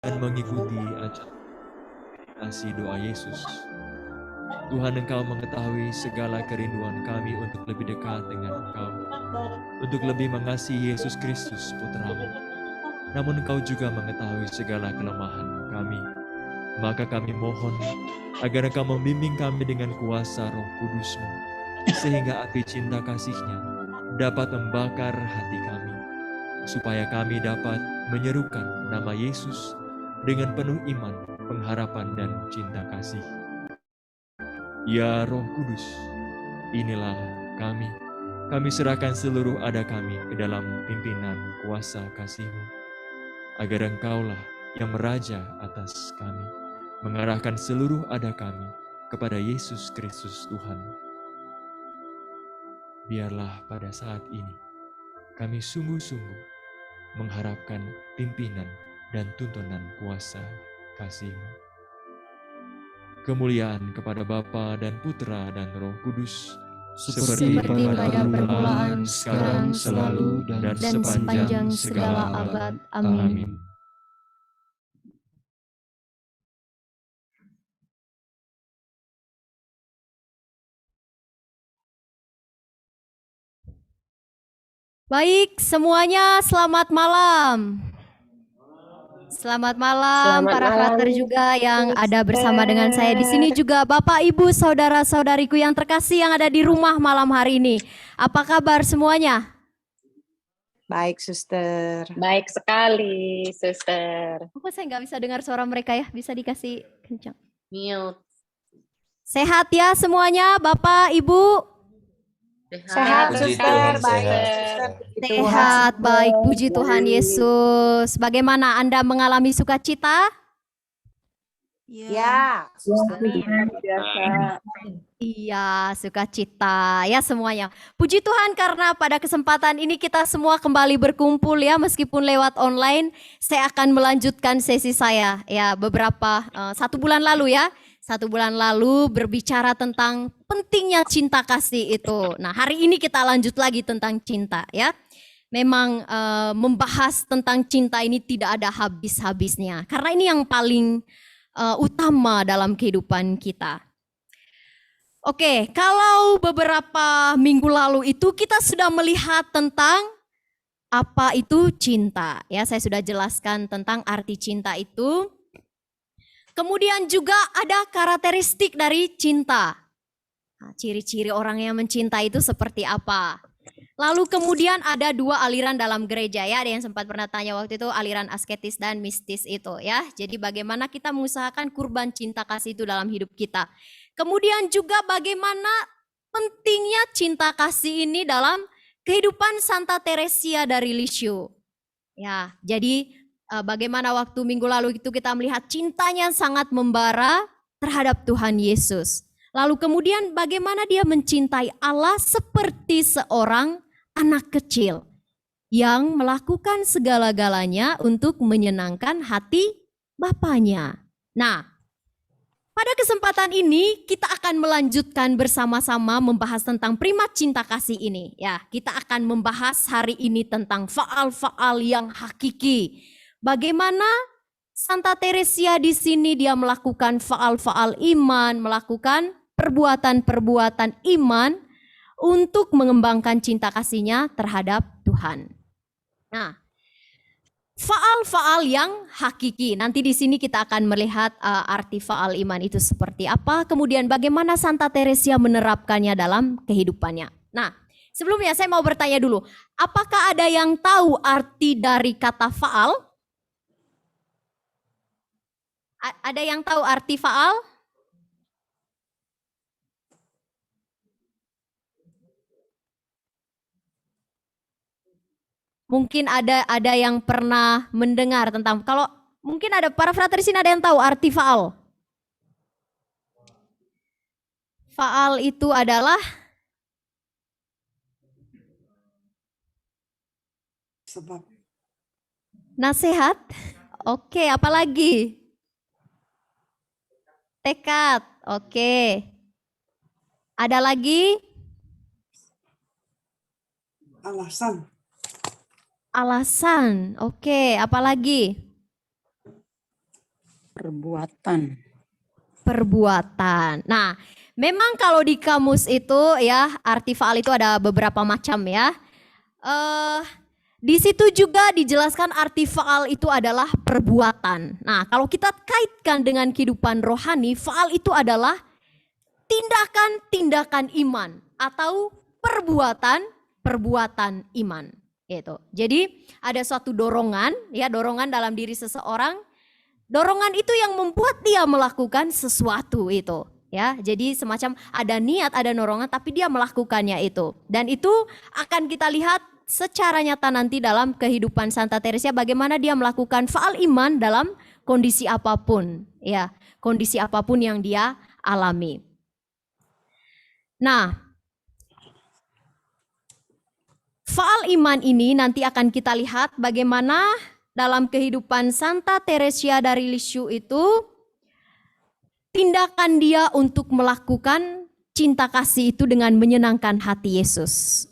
dan mengikuti ajaran kasih doa Yesus. Tuhan, Engkau mengetahui segala kerinduan kami untuk lebih dekat dengan Engkau, untuk lebih mengasihi Yesus Kristus Putra-Mu. Namun Engkau juga mengetahui segala kelemahan kami. Maka kami mohon agar Engkau membimbing kami dengan kuasa Roh Kudus-Mu, sehingga api cinta kasih-Nya dapat membakar hati kami, supaya kami dapat menyerukan nama Yesus dengan penuh iman, pengharapan, dan cinta kasih. Ya Roh Kudus, inilah kami. Kami serahkan seluruh ada kami ke dalam pimpinan kuasa kasih-Mu, agar Engkaulah yang meraja atas kami, mengarahkan seluruh ada kami kepada Yesus Kristus Tuhan. Biarlah pada saat ini kami sungguh-sungguh mengharapkan pimpinan dan tuntunan kuasa kasih-Mu. Kemuliaan kepada Bapa dan Putra dan Roh Kudus, seperti pada permulaan, sekarang, selalu, dan sepanjang segala abad. Amin. Baik, semuanya selamat malam. Selamat malam para frater juga yang ada bersama dengan saya di sini, juga Bapak, Ibu, saudara-saudariku yang terkasih yang ada di rumah malam hari ini. Apa kabar semuanya? Baik, Suster. Baik sekali, Suster. Kok saya nggak bisa dengar suara mereka ya? Bisa dikasih kencang. Mute. Sehat ya semuanya, Bapak, Ibu? Sehat, Suster. Baik, Suster. Sehat, baik, puji Tuhan Yesus. Bagaimana Anda mengalami sukacita? Ya, Suster. Iya, sukacita ya semuanya. Puji Tuhan karena pada kesempatan ini kita semua kembali berkumpul ya, meskipun lewat online. Saya akan melanjutkan sesi saya ya beberapa 1 bulan lalu ya. 1 bulan lalu berbicara tentang pentingnya cinta kasih itu. Nah, hari ini kita lanjut lagi tentang cinta ya. Memang membahas tentang cinta ini tidak ada habis-habisnya. Karena ini yang paling utama dalam kehidupan kita. Oke, kalau beberapa minggu lalu itu kita sudah melihat tentang apa itu cinta. Ya, saya sudah jelaskan tentang arti cinta itu. Kemudian juga ada karakteristik dari cinta. Nah, ciri-ciri orang yang mencinta itu seperti apa? Lalu kemudian ada 2 aliran dalam gereja ya. Ada yang sempat pernah tanya waktu itu, aliran asketis dan mistis itu ya. Jadi bagaimana kita mengusahakan kurban cinta kasih itu dalam hidup kita. Kemudian juga bagaimana pentingnya cinta kasih ini dalam kehidupan Santa Teresia dari Lisieux. Ya, jadi bagaimana waktu minggu lalu itu kita melihat cintanya sangat membara terhadap Tuhan Yesus. Lalu kemudian bagaimana dia mencintai Allah seperti seorang anak kecil yang melakukan segala-galanya untuk menyenangkan hati Bapaknya. Nah, pada kesempatan ini kita akan melanjutkan bersama-sama membahas tentang primat cinta kasih ini. Ya, kita akan membahas hari ini tentang faal-faal yang hakiki. Bagaimana Santa Teresia di sini dia melakukan faal-faal iman, melakukan perbuatan-perbuatan iman untuk mengembangkan cinta kasihnya terhadap Tuhan. Nah, faal-faal yang hakiki. Nanti di sini kita akan melihat arti faal iman itu seperti apa. Kemudian bagaimana Santa Teresia menerapkannya dalam kehidupannya. Nah, sebelumnya saya mau bertanya dulu. Apakah ada yang tahu arti dari kata faal? Ada yang tahu arti faal? Mungkin ada yang pernah mendengar tentang, kalau mungkin ada para frater di sini ada yang tahu arti faal. Faal itu adalah Sebab. Nasihat. Oke, apalagi? Tekad. Oke. Ada lagi? Alasan. Alasan. Oke, apalagi? Perbuatan. Perbuatan. Nah, memang kalau di kamus itu ya arti faal itu ada beberapa macam ya. Di situ juga dijelaskan arti faal itu adalah perbuatan. Nah, kalau kita kaitkan dengan kehidupan rohani, faal itu adalah tindakan-tindakan iman atau perbuatan iman. Gitu. Jadi ada suatu dorongan, ya dorongan dalam diri seseorang. Dorongan itu yang membuat dia melakukan sesuatu itu. Ya, jadi semacam ada niat, ada dorongan, tapi dia melakukannya itu. Dan itu akan kita lihat secara nyata nanti dalam kehidupan Santa Teresia bagaimana dia melakukan faal iman dalam kondisi apapun, ya, kondisi apapun yang dia alami. Nah, faal iman ini nanti akan kita lihat bagaimana dalam kehidupan Santa Teresia dari Lisieux itu tindakan dia untuk melakukan cinta kasih itu dengan menyenangkan hati Yesus.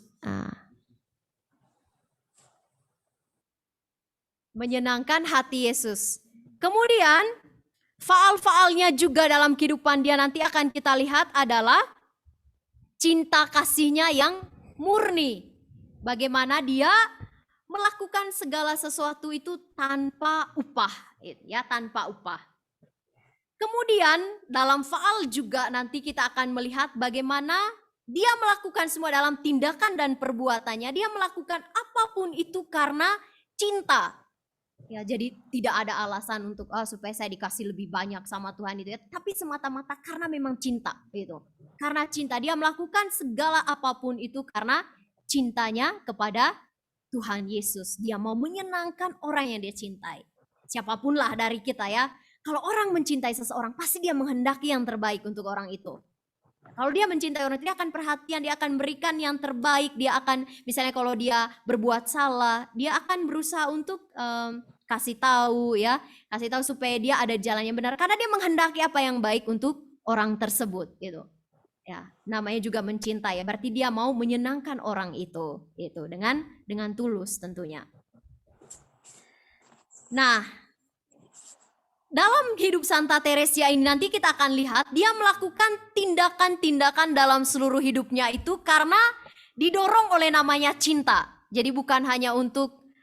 Menyenangkan hati Yesus. Kemudian faal-faalnya juga dalam kehidupan dia nanti akan kita lihat adalah cinta kasihnya yang murni. Bagaimana dia melakukan segala sesuatu itu tanpa upah, ya, tanpa upah. Kemudian dalam faal juga nanti kita akan melihat bagaimana dia melakukan semua dalam tindakan dan perbuatannya. Dia melakukan apapun itu karena cinta. Ya, jadi tidak ada alasan untuk supaya saya dikasih lebih banyak sama Tuhan itu ya, tapi semata-mata karena memang cinta gitu. Karena cinta dia melakukan segala apapun itu karena cintanya kepada Tuhan Yesus. Dia mau menyenangkan orang yang dia cintai. Siapapun lah dari kita ya. Kalau orang mencintai seseorang, pasti dia menghendaki yang terbaik untuk orang itu. Kalau dia mencintai orang itu, dia akan perhatian, dia akan berikan yang terbaik. Dia akan, misalnya kalau dia berbuat salah, dia akan berusaha untuk kasih tahu ya. Kasih tahu supaya dia ada jalan yang benar. Karena dia menghendaki apa yang baik untuk orang tersebut gitu. Ya, namanya juga mencintai ya. Berarti dia mau menyenangkan orang itu dengan tulus tentunya. Nah, dalam hidup Santa Teresia ini nanti kita akan lihat dia melakukan tindakan-tindakan dalam seluruh hidupnya itu karena didorong oleh namanya cinta. Jadi bukan hanya untuk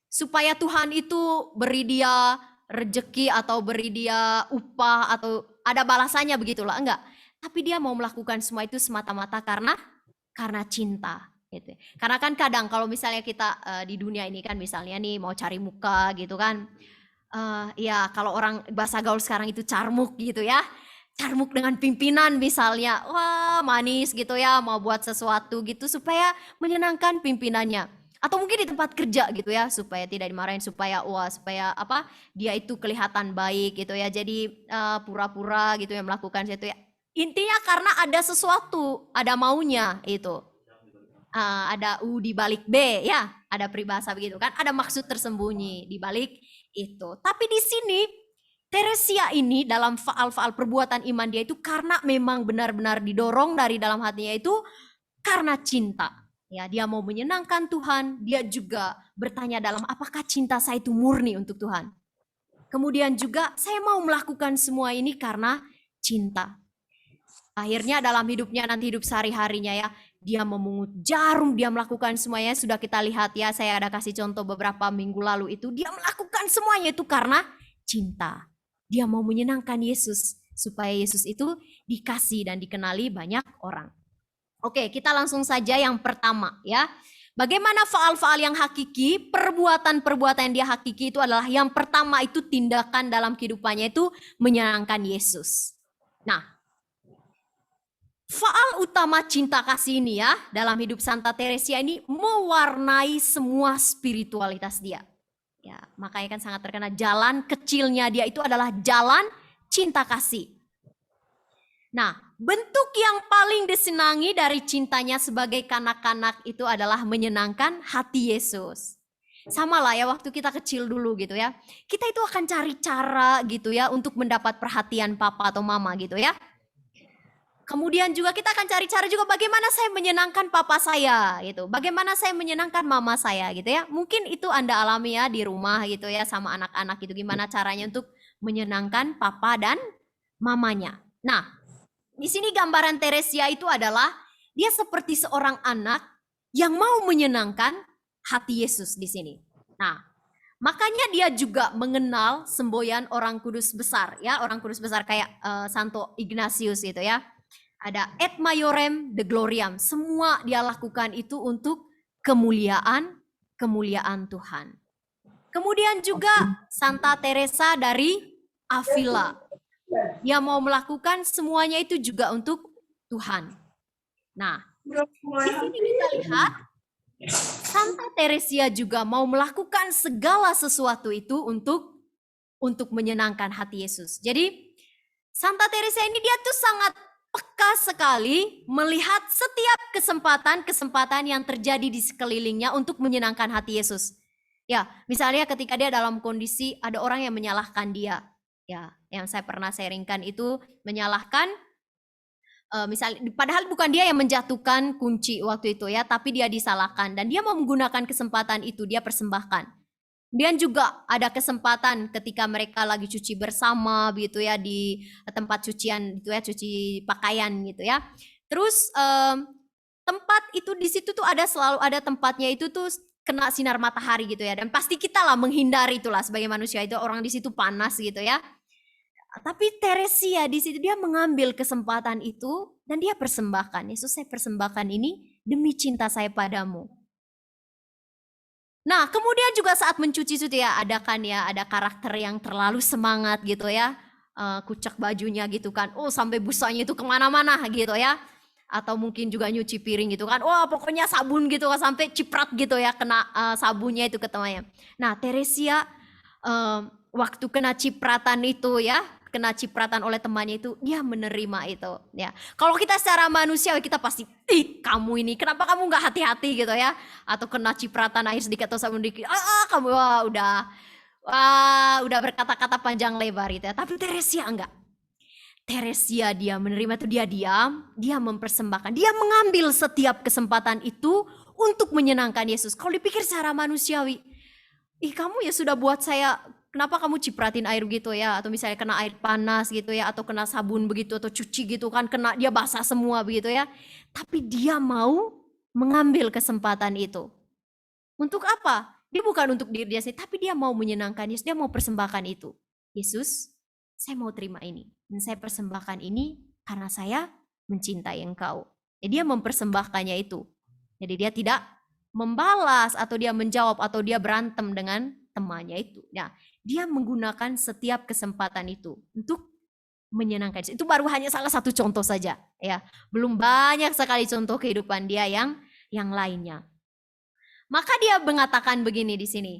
supaya Tuhan itu beri dia rejeki atau beri dia upah atau ada balasannya begitulah, enggak. Tapi dia mau melakukan semua itu semata-mata karena cinta. Gitu. Karena kan kadang kalau misalnya kita di dunia ini kan misalnya nih mau cari muka gitu kan. Ya kalau orang bahasa gaul sekarang itu carmuk gitu ya. Carmuk dengan pimpinan misalnya. Wah manis gitu ya, mau buat sesuatu gitu supaya menyenangkan pimpinannya. Atau mungkin di tempat kerja gitu ya, supaya tidak dimarahin, supaya dia itu kelihatan baik gitu ya. Jadi pura-pura gitu ya melakukan itu ya. Intinya karena ada sesuatu, ada maunya itu. Ada U di balik B ya, ada peribahasa begitu kan, ada maksud tersembunyi di balik itu. Tapi di sini Teresia ini dalam faal-faal perbuatan iman dia itu karena memang benar-benar didorong dari dalam hatinya itu karena cinta. Ya, dia mau menyenangkan Tuhan, dia juga bertanya dalam apakah cinta saya itu murni untuk Tuhan. Kemudian juga saya mau melakukan semua ini karena cinta. Akhirnya dalam hidupnya nanti hidup sehari-harinya ya, dia memungut jarum, dia melakukan semuanya. Sudah kita lihat ya, saya ada kasih contoh beberapa minggu lalu itu. Dia melakukan semuanya itu karena cinta. Dia mau menyenangkan Yesus, supaya Yesus itu dikasih dan dikenali banyak orang. Oke, kita langsung saja yang pertama ya. Bagaimana faal-faal yang hakiki, perbuatan-perbuatan yang dia hakiki itu adalah yang pertama itu tindakan dalam kehidupannya itu menyenangkan Yesus. Nah, faal utama cinta kasih ini ya dalam hidup Santa Teresia ini mewarnai semua spiritualitas dia. Ya, makanya kan sangat terkenal jalan kecilnya dia itu adalah jalan cinta kasih. Nah, bentuk yang paling disenangi dari cintanya sebagai kanak-kanak itu adalah menyenangkan hati Yesus. Sama lah ya waktu kita kecil dulu gitu ya. Kita itu akan cari cara gitu ya untuk mendapat perhatian papa atau mama gitu ya. kemudian juga kita akan cari cara juga bagaimana saya menyenangkan papa saya gitu. Bagaimana saya menyenangkan mama saya gitu ya. Mungkin itu Anda alami ya di rumah gitu ya sama anak-anak gitu. Gimana caranya untuk menyenangkan papa dan mamanya. Nah, di sini gambaran Teresia itu adalah dia seperti seorang anak yang mau menyenangkan hati Yesus di sini. Nah, makanya dia juga mengenal semboyan orang kudus besar ya, orang kudus besar kayak Santo Ignatius gitu ya. Ada et maiorem de gloriam. Semua dia lakukan itu untuk kemuliaan Tuhan. Kemudian juga Santa Teresa dari Avila. Dia mau melakukan semuanya itu juga untuk Tuhan. Nah, di sini kita lihat Santa Teresia juga mau melakukan segala sesuatu itu untuk menyenangkan hati Yesus. Jadi Santa Teresa ini dia tuh sangat peka sekali melihat setiap kesempatan yang terjadi di sekelilingnya untuk menyenangkan hati Yesus. Ya, misalnya ketika dia dalam kondisi ada orang yang menyalahkan dia. Ya, yang saya pernah sharingkan itu menyalahkan misalnya padahal bukan dia yang menjatuhkan kunci waktu itu ya, tapi dia disalahkan dan dia mau menggunakan kesempatan itu, dia persembahkan. Dan juga ada kesempatan ketika mereka lagi cuci bersama gitu ya di tempat cucian gitu ya, cuci pakaian gitu ya. Terus tempat itu di situ tuh selalu ada tempatnya itu tuh kena sinar matahari gitu ya. Dan pasti kita lah menghindari itulah sebagai manusia, itu orang di situ panas gitu ya. Tapi Teresia di situ dia mengambil kesempatan itu dan dia persembahkan. Yesus, saya persembahkan ini demi cinta saya padamu. Nah, kemudian juga saat mencuci itu ya ada karakter yang terlalu semangat gitu ya, kucek bajunya gitu kan, sampai busanya itu kemana-mana gitu ya, atau mungkin juga nyuci piring gitu kan, pokoknya sabun gitu kan sampai ciprat gitu ya, kena sabunnya itu ke temannya. Nah, Teresia waktu kena cipratan itu ya, kena cipratan oleh temannya itu, dia menerima itu ya. Kalau kita secara manusia kita pasti, kamu ini kenapa kamu nggak hati-hati gitu ya, atau kena cipratan air sedikit atau sabun dikit, kamu udah berkata-kata panjang lebar gitu ya. Tapi Teresia enggak. Teresia dia menerima itu, dia diam, dia mempersembahkan, dia mengambil setiap kesempatan itu untuk menyenangkan Yesus. Kalau dipikir secara manusiawi, kamu ya sudah buat saya, kenapa kamu cipratin air gitu ya, atau misalnya kena air panas gitu ya, atau kena sabun begitu, atau cuci gitu kan, kena dia basah semua begitu ya. Tapi dia mau mengambil kesempatan itu. Untuk apa? Dia bukan untuk diri dia sendiri, tapi dia mau menyenangkan Yesus, dia mau persembahkan itu. Yesus, saya mau terima ini, dan saya persembahkan ini karena saya mencintai engkau. Jadi dia mempersembahkannya itu. Jadi dia tidak membalas atau dia menjawab atau dia berantem dengan temannya itu. Nah, dia menggunakan setiap kesempatan itu untuk menyenangkan. Itu baru hanya salah satu contoh saja ya. Belum banyak sekali contoh kehidupan dia yang lainnya. Maka dia mengatakan begini di sini.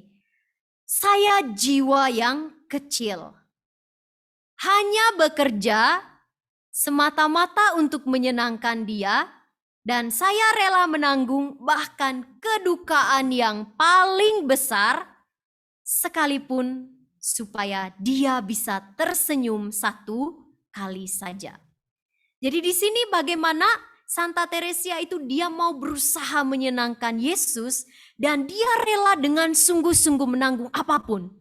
Saya jiwa yang kecil. Hanya bekerja semata-mata untuk menyenangkan dia, dan saya rela menanggung bahkan kedukaan yang paling besar sekalipun supaya dia bisa tersenyum satu kali saja. Jadi di sini bagaimana Santa Teresia itu dia mau berusaha menyenangkan Yesus dan dia rela dengan sungguh-sungguh menanggung apapun.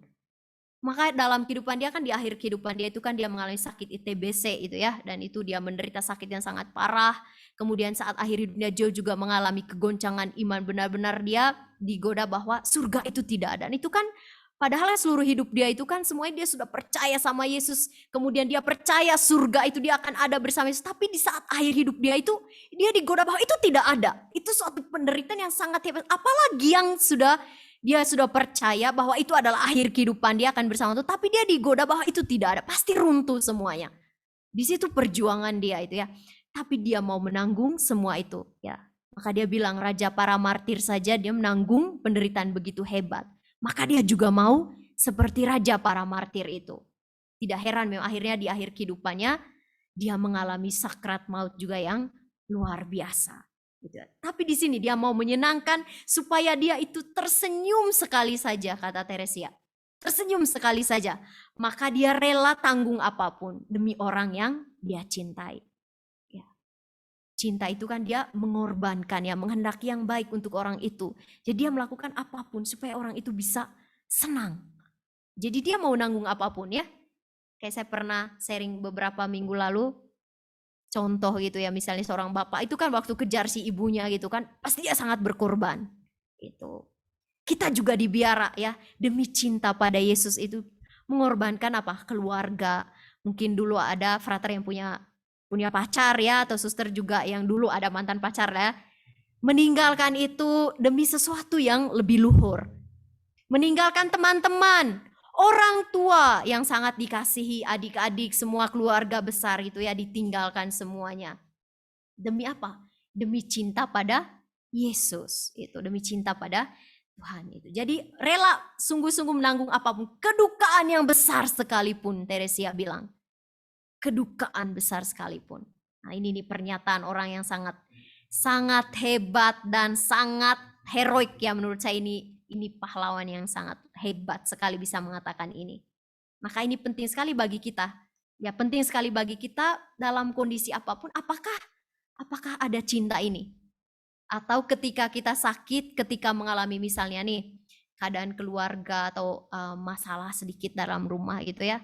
Maka dalam kehidupan dia kan, di akhir kehidupan dia itu kan dia mengalami sakit ITBC itu ya, dan itu dia menderita sakit yang sangat parah. Kemudian saat akhir hidupnya dia juga mengalami kegoncangan iman, benar-benar dia digoda bahwa surga itu tidak ada. Dan itu kan padahal seluruh hidup dia itu kan semuanya dia sudah percaya sama Yesus. Kemudian dia percaya surga itu dia akan ada bersama Yesus. Tapi di saat akhir hidup dia itu, dia digoda bahwa itu tidak ada. Itu suatu penderitaan yang sangat hebat. Apalagi yang dia sudah percaya bahwa itu adalah akhir kehidupan dia akan bersama Tuhan. Tapi dia digoda bahwa itu tidak ada. Pasti runtuh semuanya. Di situ perjuangan dia itu ya. Tapi dia mau menanggung semua itu ya. Maka dia bilang raja para martir saja dia menanggung penderitaan begitu hebat. Maka dia juga mau seperti raja para martir itu. Tidak heran memang akhirnya di akhir kehidupannya dia mengalami sakrat maut juga yang luar biasa. Gitu. Tapi di sini dia mau menyenangkan supaya dia itu tersenyum sekali saja, kata Teresia. Tersenyum sekali saja. Maka dia rela tanggung apapun demi orang yang dia cintai. Ya. Cinta itu kan dia mengorbankan ya, menghendaki yang baik untuk orang itu. Jadi dia melakukan apapun supaya orang itu bisa senang. Jadi dia mau nanggung apapun ya. Kayak saya pernah sharing beberapa minggu lalu, contoh gitu ya, misalnya seorang bapak itu kan waktu kejar si ibunya gitu kan, pasti dia sangat berkorban. Itu. Kita juga dibiara ya, demi cinta pada Yesus itu mengorbankan apa? Keluarga. Mungkin dulu ada frater yang punya pacar ya, atau suster juga yang dulu ada mantan pacar ya. Meninggalkan itu demi sesuatu yang lebih luhur. Meninggalkan teman-teman, orang tua yang sangat dikasihi, adik-adik, semua keluarga besar gitu ya, ditinggalkan semuanya. Demi apa? Demi cinta pada Yesus. Itu demi cinta pada Tuhan itu. Jadi rela sungguh-sungguh menanggung apapun, kedukaan yang besar sekalipun, Teresia bilang. Kedukaan besar sekalipun. Nah, ini nih pernyataan orang yang sangat hebat dan sangat heroik ya, menurut saya ini pahlawan yang sangat hebat sekali bisa mengatakan ini. Maka ini penting sekali bagi kita. Ya, penting sekali bagi kita dalam kondisi apapun, apakah ada cinta ini? Atau ketika kita sakit, ketika mengalami misalnya nih keadaan keluarga atau masalah sedikit dalam rumah gitu ya.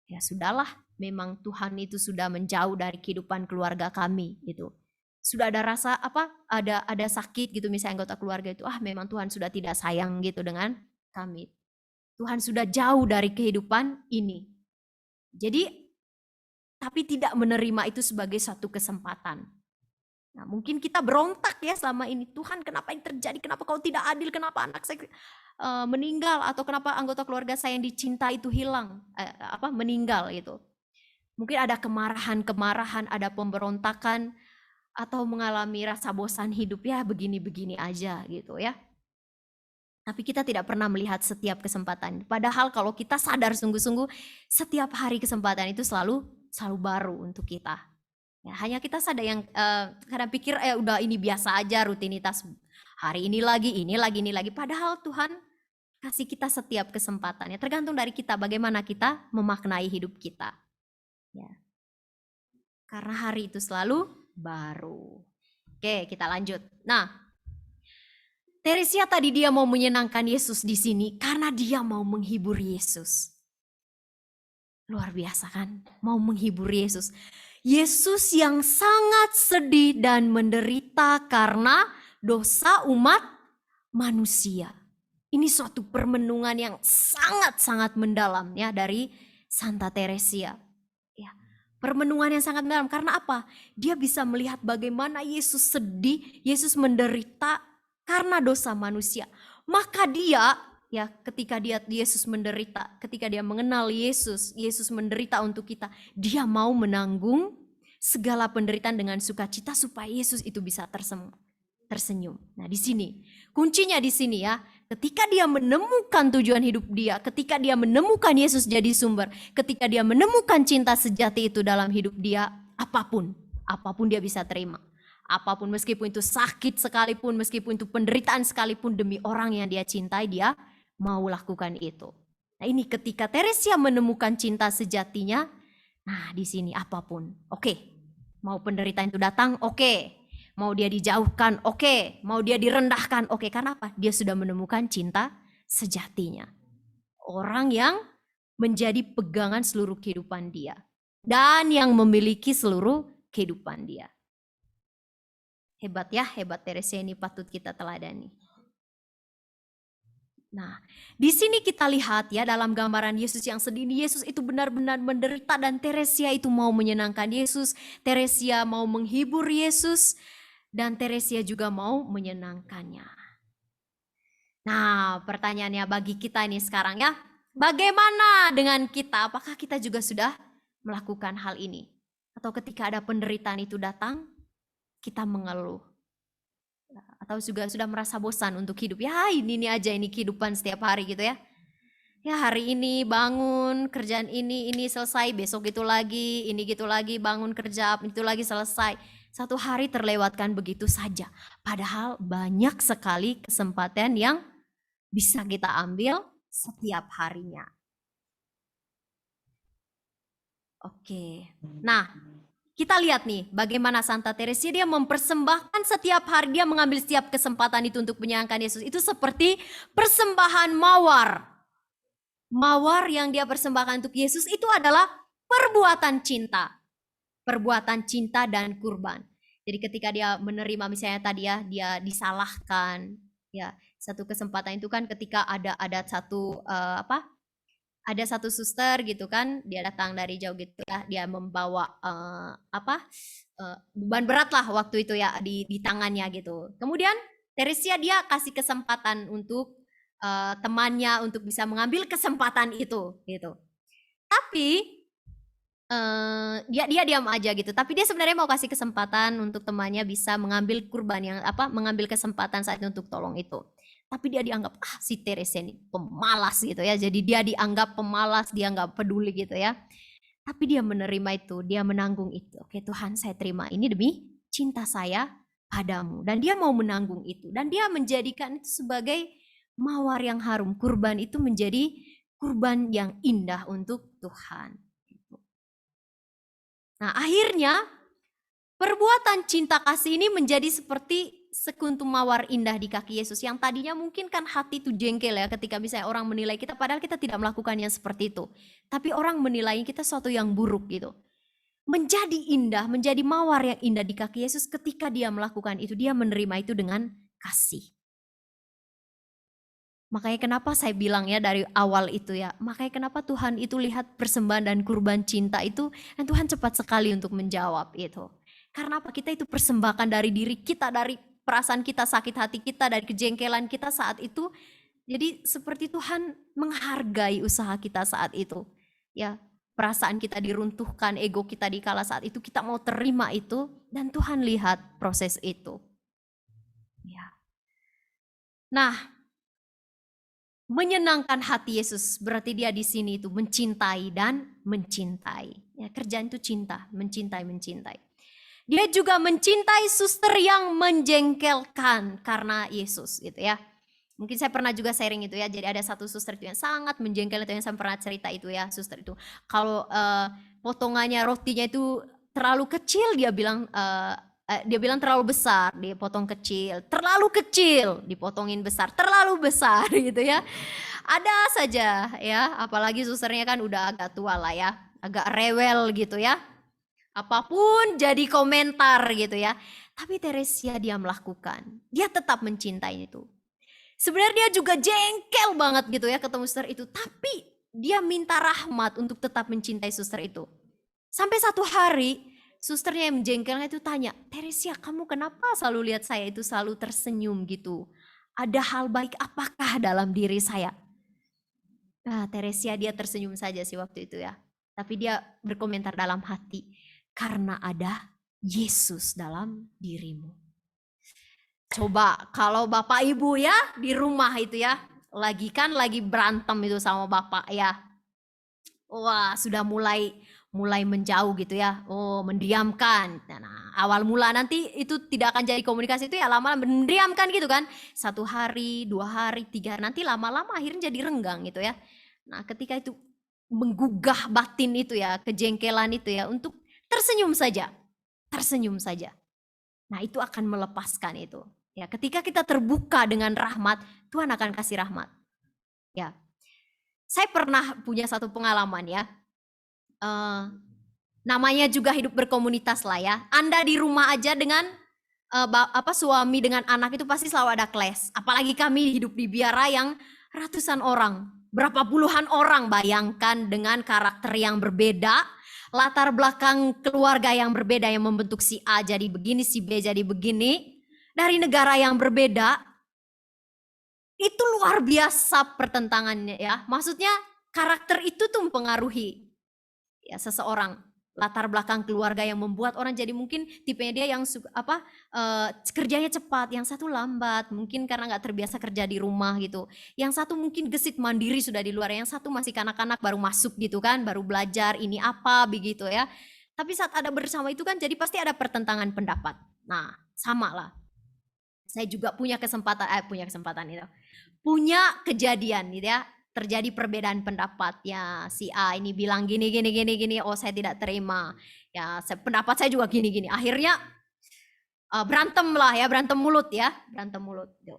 Ya sudahlah, memang Tuhan itu sudah menjauh dari kehidupan keluarga kami gitu. Sudah ada rasa apa? Ada sakit gitu misalnya anggota keluarga itu, memang Tuhan sudah tidak sayang gitu dengan kami. Tuhan sudah jauh dari kehidupan ini. Jadi tapi tidak menerima itu sebagai satu kesempatan. Nah, mungkin kita berontak ya selama ini. Tuhan, kenapa yang terjadi? Kenapa kau tidak adil? Kenapa anak saya meninggal? Atau kenapa anggota keluarga saya yang dicinta itu hilang? Meninggal gitu. Mungkin ada kemarahan, ada pemberontakan, atau mengalami rasa bosan hidup ya begini-begini aja gitu ya. Tapi kita tidak pernah melihat setiap kesempatan. Padahal kalau kita sadar sungguh-sungguh, setiap hari kesempatan itu selalu baru untuk kita. Ya, hanya kita sadar yang kadang pikir udah ini biasa aja, rutinitas hari ini lagi. Padahal Tuhan kasih kita setiap kesempatan. Ya, tergantung dari kita bagaimana kita memaknai hidup kita. Ya. Karena hari itu selalu baru. Oke, kita lanjut. Nah, Teresia tadi dia mau menyenangkan Yesus di sini karena dia mau menghibur Yesus. Luar biasa kan? Mau menghibur Yesus. Yesus yang sangat sedih dan menderita karena dosa umat manusia. Ini suatu permenungan yang sangat-sangat mendalam ya dari Santa Teresia. Ya, permenungan yang sangat mendalam karena apa? Dia bisa melihat bagaimana Yesus sedih, Yesus menderita karena dosa manusia. Maka dia ya ketika Yesus menderita, ketika dia mengenal Yesus menderita untuk kita, dia mau menanggung segala penderitaan dengan sukacita supaya Yesus itu bisa tersenyum. Nah, di sini kuncinya di sini ya. Ketika dia menemukan tujuan hidup dia, ketika dia menemukan Yesus jadi sumber, ketika dia menemukan cinta sejati itu dalam hidup dia, apapun dia bisa terima. Apapun, meskipun itu sakit sekalipun, meskipun itu penderitaan sekalipun, demi orang yang dia cintai, dia mau lakukan itu. Nah, ini ketika Teresia menemukan cinta sejatinya, nah di sini apapun, oke. Mau penderitaan itu datang, oke. Mau dia dijauhkan, oke. Mau dia direndahkan, oke. Karena apa? Dia sudah menemukan cinta sejatinya. Orang yang menjadi pegangan seluruh kehidupan dia. Dan yang memiliki seluruh kehidupan dia. Hebat ya, hebat Teresia ini patut kita teladani. Nah, di sini kita lihat ya dalam gambaran Yesus yang sedih, Yesus itu benar-benar menderita dan Teresia itu mau menyenangkan Yesus, Teresia mau menghibur Yesus, dan Teresia juga mau menyenangkannya. Nah, pertanyaannya bagi kita ini sekarang ya, bagaimana dengan kita? Apakah kita juga sudah melakukan hal ini? Atau ketika ada penderitaan itu datang, kita mengeluh? Atau juga sudah merasa bosan untuk hidup? Ya ini aja, ini kehidupan setiap hari gitu ya. Ya hari ini bangun, kerjaan ini selesai, besok itu lagi, ini gitu lagi, bangun kerja, itu lagi selesai. Satu hari terlewatkan begitu saja. Padahal banyak sekali kesempatan yang bisa kita ambil setiap harinya. Oke, nah kita lihat nih bagaimana Santa Teresia dia mempersembahkan setiap hari, dia mengambil setiap kesempatan itu untuk menyayangkan Yesus. Itu seperti persembahan mawar. Mawar yang dia persembahkan untuk Yesus itu adalah perbuatan cinta. Perbuatan cinta dan kurban. Jadi ketika dia menerima misalnya tadi ya, dia disalahkan, ya satu kesempatan itu kan ketika ada satu ada satu suster gitu kan, dia datang dari jauh gitu ya, dia membawa beban berat lah waktu itu ya di tangannya gitu. Kemudian Teresia dia kasih kesempatan untuk temannya untuk bisa mengambil kesempatan itu gitu. Tapi dia diam aja gitu. Tapi dia sebenarnya mau kasih kesempatan untuk temannya bisa mengambil kurban yang mengambil kesempatan saat itu untuk tolong itu. Tapi dia dianggap si Teresia ini pemalas gitu ya. Jadi dia dianggap pemalas, dia nggak peduli gitu ya. Tapi dia menerima itu, dia menanggung itu. Oke Tuhan, saya terima ini demi cinta saya padamu. Dan dia mau menanggung itu. Dan dia menjadikan itu sebagai mawar yang harum. Kurban itu menjadi kurban yang indah untuk Tuhan. Nah akhirnya perbuatan cinta kasih ini menjadi seperti sekuntum mawar indah di kaki Yesus. Yang tadinya mungkin kan hati itu jengkel ya ketika misalnya orang menilai kita. Padahal kita tidak melakukan yang seperti itu. Tapi orang menilai kita sesuatu yang buruk gitu. Menjadi indah, menjadi mawar yang indah di kaki Yesus ketika dia melakukan itu. Dia menerima itu dengan kasih. Makanya kenapa saya bilang ya dari awal itu ya. Makanya kenapa Tuhan itu lihat persembahan dan kurban cinta itu. Dan Tuhan cepat sekali untuk menjawab itu. Karena apa? Kita itu persembahkan dari diri kita, dari perasaan kita, sakit hati kita, dari kejengkelan kita saat itu. Jadi seperti Tuhan menghargai usaha kita saat itu. Ya, perasaan kita diruntuhkan, ego kita dikala saat itu, kita mau terima itu dan Tuhan lihat proses itu. Ya. Nah, menyenangkan hati Yesus berarti dia di sini itu mencintai dan mencintai. Ya, kerjaan itu cinta, mencintai. Dia juga mencintai suster yang menjengkelkan karena Yesus gitu ya. Mungkin saya pernah juga sharing itu ya. Jadi ada satu suster itu yang sangat menjengkel itu yang saya pernah cerita itu ya, suster itu. Kalau potongannya rotinya itu terlalu kecil dia bilang terlalu besar, dia potong kecil. Terlalu kecil, dipotongin besar. Terlalu besar gitu ya. Ada saja ya, apalagi susternya kan udah agak tua lah ya. Agak rewel gitu ya. Apapun jadi komentar gitu ya. Tapi Teresia dia melakukan. Dia tetap mencintai itu. Sebenarnya dia juga jengkel banget gitu ya ketemu suster itu. Tapi dia minta rahmat untuk tetap mencintai suster itu. Sampai satu hari susternya yang menjengkelnya itu tanya, Teresia kamu kenapa selalu lihat saya itu selalu tersenyum gitu? Ada hal baik apakah dalam diri saya? Nah Teresia dia tersenyum saja sih waktu itu ya. Tapi dia berkomentar dalam hati. Karena ada Yesus dalam dirimu. Coba kalau bapak ibu ya di rumah itu ya. Lagi berantem itu sama bapak ya. Wah sudah mulai menjauh gitu ya. Oh mendiamkan. Nah awal mula nanti itu tidak akan jadi komunikasi itu ya lama-lama mendiamkan gitu kan. 1 hari, 2 hari, 3 hari. Nanti lama-lama akhirnya jadi renggang gitu ya. Nah ketika itu menggugah batin itu ya. Kejengkelan itu ya untuk tersenyum saja. Nah itu akan melepaskan itu. Ya, ketika kita terbuka dengan rahmat, Tuhan akan kasih rahmat. Ya, saya pernah punya satu pengalaman ya. Namanya juga hidup berkomunitas lah ya. Anda di rumah aja dengan suami dengan anak itu pasti selalu ada clash. Apalagi kami hidup di biara yang ratusan orang, berapa puluhan orang, bayangkan dengan karakter yang berbeda. Latar belakang keluarga yang berbeda yang membentuk si A jadi begini, si B jadi begini. Dari negara yang berbeda. Itu luar biasa pertentangannya ya. Maksudnya karakter itu tuh mempengaruhi ya seseorang. Latar belakang keluarga yang membuat orang jadi mungkin tipenya dia yang kerjanya cepat, yang satu lambat, mungkin karena nggak terbiasa kerja di rumah gitu. Yang satu mungkin gesit mandiri sudah di luar, yang satu masih kanak-kanak baru masuk gitu kan, baru belajar ini apa begitu ya. Tapi saat ada bersama itu kan jadi pasti ada pertentangan pendapat. Nah sama lah. Saya juga punya kesempatan itu. Punya kejadian gitu ya. terjadi perbedaan pendapat ya, si A ini bilang gini, oh saya tidak terima, ya pendapat saya juga gini, akhirnya berantem lah ya, berantem mulut. Gitu.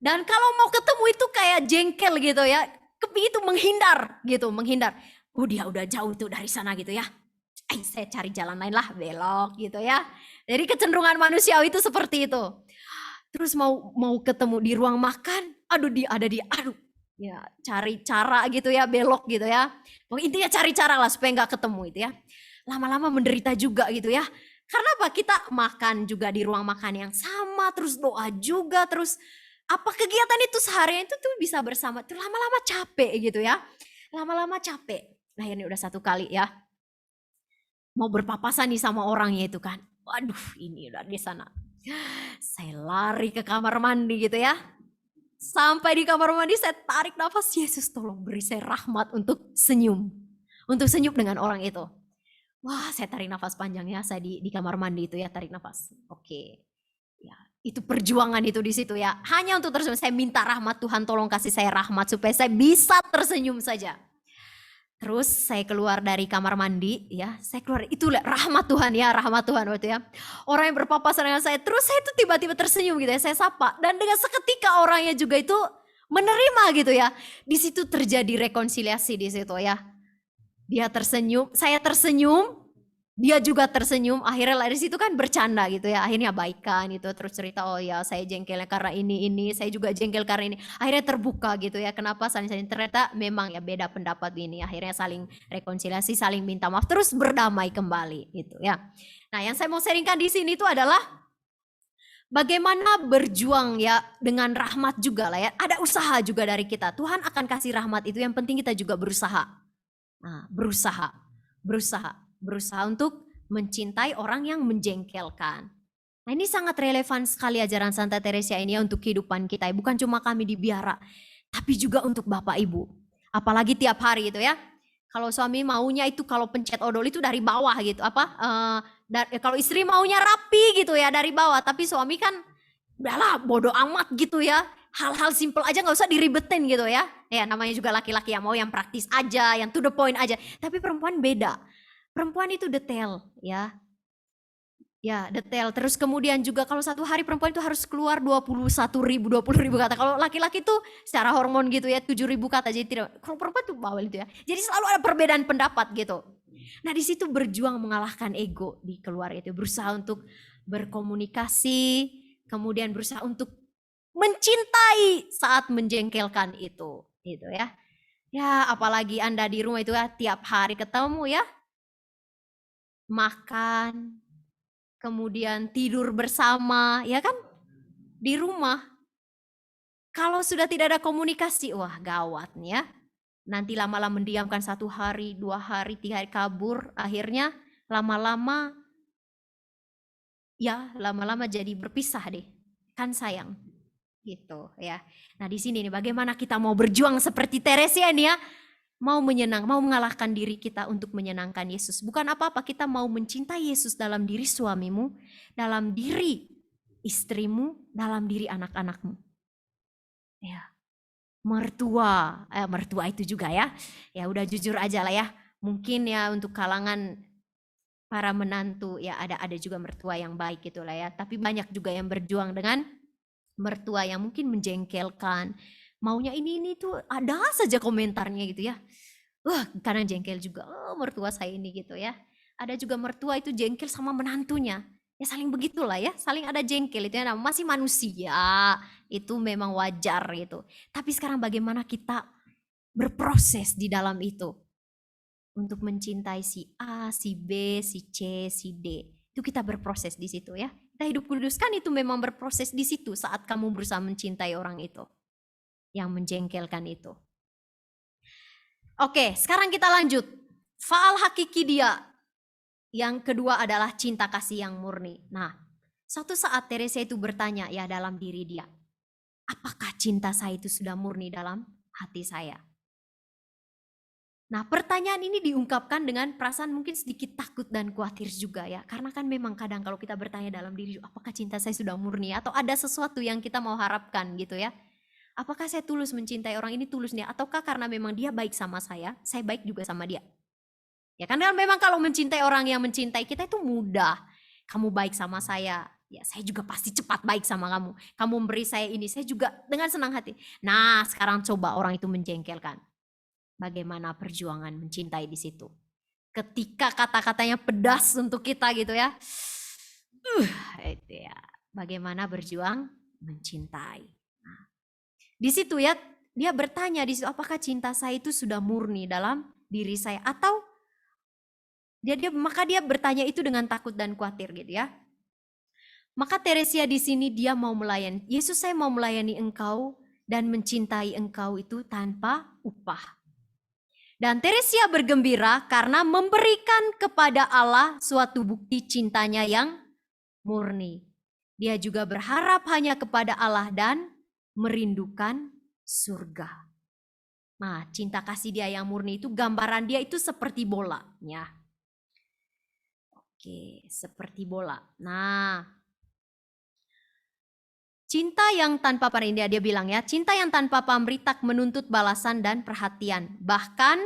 Dan kalau mau ketemu itu kayak jengkel gitu ya, itu menghindar. Oh dia udah jauh tuh dari sana gitu ya, saya cari jalan lain lah, belok gitu ya. Jadi kecenderungan manusiawi itu seperti itu. Terus mau ketemu di ruang makan, aduh ya cari cara gitu ya, belok gitu ya. Intinya cari cara lah supaya nggak ketemu itu ya. Lama-lama menderita juga gitu ya. Karena apa? Kita makan juga di ruang makan yang sama, terus doa juga, terus apa kegiatan itu seharian itu tuh bisa bersama. Tuh lama-lama capek gitu ya. Lama-lama capek. Nah ini udah satu kali ya. Mau berpapasan nih sama orangnya itu kan. Waduh ini udah di sana. Saya lari ke kamar mandi gitu ya. Sampai di kamar mandi saya tarik nafas, Yesus tolong beri saya rahmat untuk senyum. Untuk senyum dengan orang itu. Wah saya tarik nafas panjang ya, saya di kamar mandi itu ya tarik nafas. Oke. Ya, itu perjuangan itu di situ ya. Hanya untuk tersenyum, saya minta rahmat Tuhan tolong kasih saya rahmat supaya saya bisa tersenyum saja. Terus saya keluar dari kamar mandi ya, saya keluar itu rahmat Tuhan ya, rahmat Tuhan waktu ya. Orang yang berpapasan dengan saya, terus saya tuh tiba-tiba tersenyum gitu ya, saya sapa dan dengan seketika orangnya juga itu menerima gitu ya. Di situ terjadi rekonsiliasi di situ ya. Dia tersenyum, saya tersenyum, dia juga tersenyum, akhirnya dari situ kan bercanda gitu ya, akhirnya baikan gitu, terus cerita oh ya saya jengkelnya karena ini, saya juga jengkel karena ini, akhirnya terbuka gitu ya, kenapa saling ternyata memang ya beda pendapat ini, akhirnya saling rekonsiliasi, saling minta maaf, terus berdamai kembali gitu ya. Nah yang saya mau sharingkan di sini itu adalah bagaimana berjuang ya dengan rahmat juga lah ya, ada usaha juga dari kita, Tuhan akan kasih rahmat itu, yang penting kita juga berusaha. Nah, berusaha untuk mencintai orang yang menjengkelkan. Nah, ini sangat relevan sekali ajaran Santa Teresa ini ya untuk kehidupan kita. Bukan cuma kami di biara, tapi juga untuk Bapak Ibu. Apalagi tiap hari itu ya. Kalau suami maunya itu kalau pencet odol itu dari bawah gitu. Kalau istri maunya rapi gitu ya dari bawah. Tapi suami kan udahlah bodoh amat gitu ya. Hal-hal simple aja gak usah diribetin gitu ya. Ya namanya juga laki-laki yang mau yang praktis aja, yang to the point aja. Tapi perempuan beda. Perempuan itu detail ya. Ya detail. Terus kemudian juga kalau satu hari perempuan itu harus keluar 20 ribu kata. Kalau laki-laki tuh secara hormon gitu ya 7.000 kata. Jadi tidak, kalau perempuan tuh bawel itu ya. Jadi selalu ada perbedaan pendapat gitu. Nah di situ berjuang mengalahkan ego di keluarga itu. Berusaha untuk berkomunikasi. Kemudian berusaha untuk mencintai saat menjengkelkan itu gitu ya. Ya apalagi Anda di rumah itu ya tiap hari ketemu ya, makan, kemudian tidur bersama ya kan di rumah. Kalau sudah tidak ada komunikasi, wah gawat nih ya. Nanti lama-lama mendiamkan 1 hari, 2 hari, 3 hari kabur, akhirnya lama-lama jadi berpisah deh. Kan sayang. Gitu ya. Nah di sini nih bagaimana kita mau berjuang seperti Teresia ini ya, mau mengalahkan diri kita untuk menyenangkan Yesus. Bukan apa-apa, kita mau mencintai Yesus dalam diri suamimu, dalam diri istrimu, dalam diri anak-anakmu. Ya, mertua itu juga ya. Ya udah jujur aja lah ya. Mungkin ya untuk kalangan para menantu ya ada juga mertua yang baik gitulah ya. Tapi banyak juga yang berjuang dengan mertua yang mungkin menjengkelkan, maunya ini tuh ada saja komentarnya gitu ya. Wah kadang jengkel juga, mertua saya ini gitu ya. Ada juga mertua itu jengkel sama menantunya. Ya saling begitulah ya, saling ada jengkel itu ya, masih manusia, itu memang wajar gitu. Tapi sekarang bagaimana kita berproses di dalam itu untuk mencintai si A, si B, si C, si D. Itu kita berproses di situ ya. Kita hidup kudus kan itu memang berproses di situ saat kamu berusaha mencintai orang itu yang menjengkelkan itu. Oke, sekarang kita lanjut. Faal hakiki dia. Yang kedua adalah cinta kasih yang murni. Nah, suatu saat Teresa itu bertanya ya dalam diri dia, apakah cinta saya itu sudah murni dalam hati saya? Nah pertanyaan ini diungkapkan dengan perasaan mungkin sedikit takut dan khawatir juga ya. Karena kan memang kadang kalau kita bertanya dalam diri, apakah cinta saya sudah murni? Atau ada sesuatu yang kita mau harapkan gitu ya. Apakah saya tulus mencintai orang ini, tulus dia, ataukah karena memang dia baik sama saya baik juga sama dia. Ya kan memang kalau mencintai orang yang mencintai kita itu mudah. Kamu baik sama saya, ya saya juga pasti cepat baik sama kamu. Kamu memberi saya ini, saya juga dengan senang hati. Nah, sekarang coba orang itu menjengkelkan. Bagaimana perjuangan mencintai di situ? Ketika kata-katanya pedas untuk kita gitu ya. Itu ya. Bagaimana berjuang mencintai. Nah, di situ ya dia bertanya di situ, apakah cinta saya itu sudah murni dalam diri saya, atau maka dia bertanya itu dengan takut dan khawatir gitu ya. Maka Teresia di sini dia mau melayani. Yesus, saya mau melayani engkau dan mencintai engkau itu tanpa upah. Dan Teresia bergembira karena memberikan kepada Allah suatu bukti cintanya yang murni. Dia juga berharap hanya kepada Allah dan merindukan surga. Nah, cinta kasih dia yang murni itu gambaran dia itu seperti bola. Ya. Oke, seperti bola. Nah, cinta yang tanpa pamrih, dia bilang ya, cinta yang tanpa pamrih tak menuntut balasan dan perhatian. Bahkan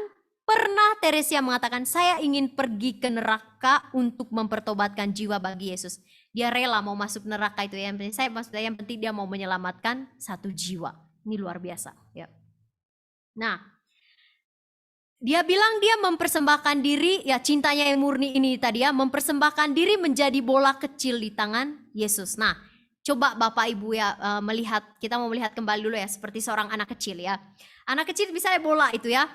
pernah Teresia mengatakan, saya ingin pergi ke neraka untuk mempertobatkan jiwa bagi Yesus. Dia rela mau masuk neraka itu ya. Yang penting dia mau menyelamatkan satu jiwa. Ini luar biasa. Ya. Nah, dia bilang dia mempersembahkan diri, ya cintanya yang murni ini tadi ya, mempersembahkan diri menjadi bola kecil di tangan Yesus. Nah, coba Bapak Ibu ya melihat, kita mau melihat kembali dulu ya, seperti seorang anak kecil ya. Anak kecil misalnya bola itu ya,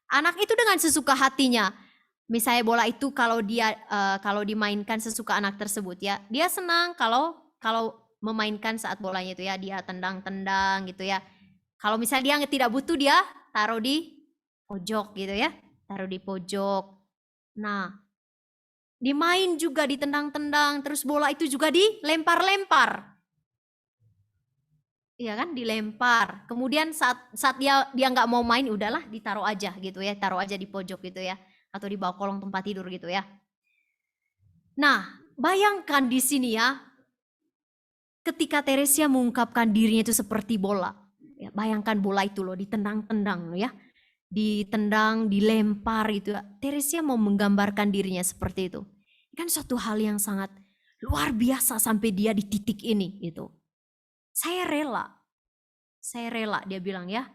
anak itu dengan sesuka hatinya. Misalnya bola itu kalau dimainkan sesuka anak tersebut ya, dia senang kalau memainkan saat bolanya itu ya, dia tendang-tendang gitu ya. Kalau misalnya dia tidak butuh, dia taruh di pojok gitu ya, taruh di pojok. Nah, dimain juga, ditendang-tendang, terus bola itu juga dilempar-lempar. Iya kan, dilempar. Kemudian saat dia nggak mau main, udahlah ditaruh aja gitu ya, taruh aja di pojok gitu ya, atau di bawah kolong tempat tidur gitu ya. Nah, bayangkan di sini ya, ketika Teresia mengungkapkan dirinya itu seperti bola. Ya, bayangkan bola itu loh, ditendang-tendang ya, ditendang, dilempar itu. Teresia mau menggambarkan dirinya seperti itu. Kan suatu hal yang sangat luar biasa sampai dia di titik ini gitu. Saya rela dia bilang ya,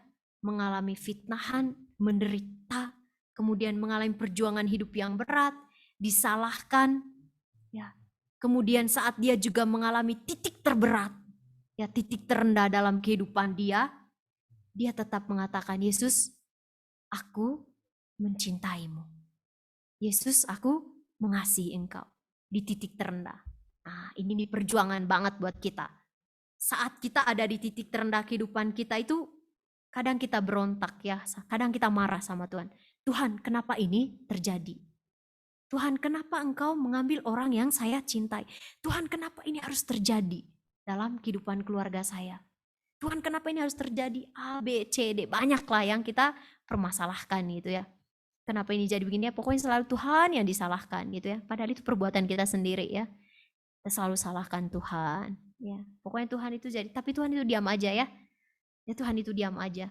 mengalami fitnahan, menderita, kemudian mengalami perjuangan hidup yang berat, disalahkan, ya. Kemudian saat dia juga mengalami titik terberat, ya titik terendah dalam kehidupan dia tetap mengatakan, Yesus, aku mencintaimu. Yesus, aku mengasihi engkau di titik terendah. Nah, ini perjuangan banget buat kita. Saat kita ada di titik terendah kehidupan kita itu, kadang kita berontak ya, kadang kita marah sama Tuhan. Tuhan, kenapa ini terjadi? Tuhan, kenapa engkau mengambil orang yang saya cintai? Tuhan, kenapa ini harus terjadi dalam kehidupan keluarga saya? Tuhan, kenapa ini harus terjadi? A, B, C, D, banyak lah yang kita permasalahkan gitu ya. Kenapa ini jadi begini ya? Pokoknya selalu Tuhan yang disalahkan gitu ya. Padahal itu perbuatan kita sendiri ya. Kita selalu salahkan Tuhan. Ya, pokoknya Tuhan itu jadi, tapi Tuhan itu diam aja ya. Ya Tuhan itu diam aja.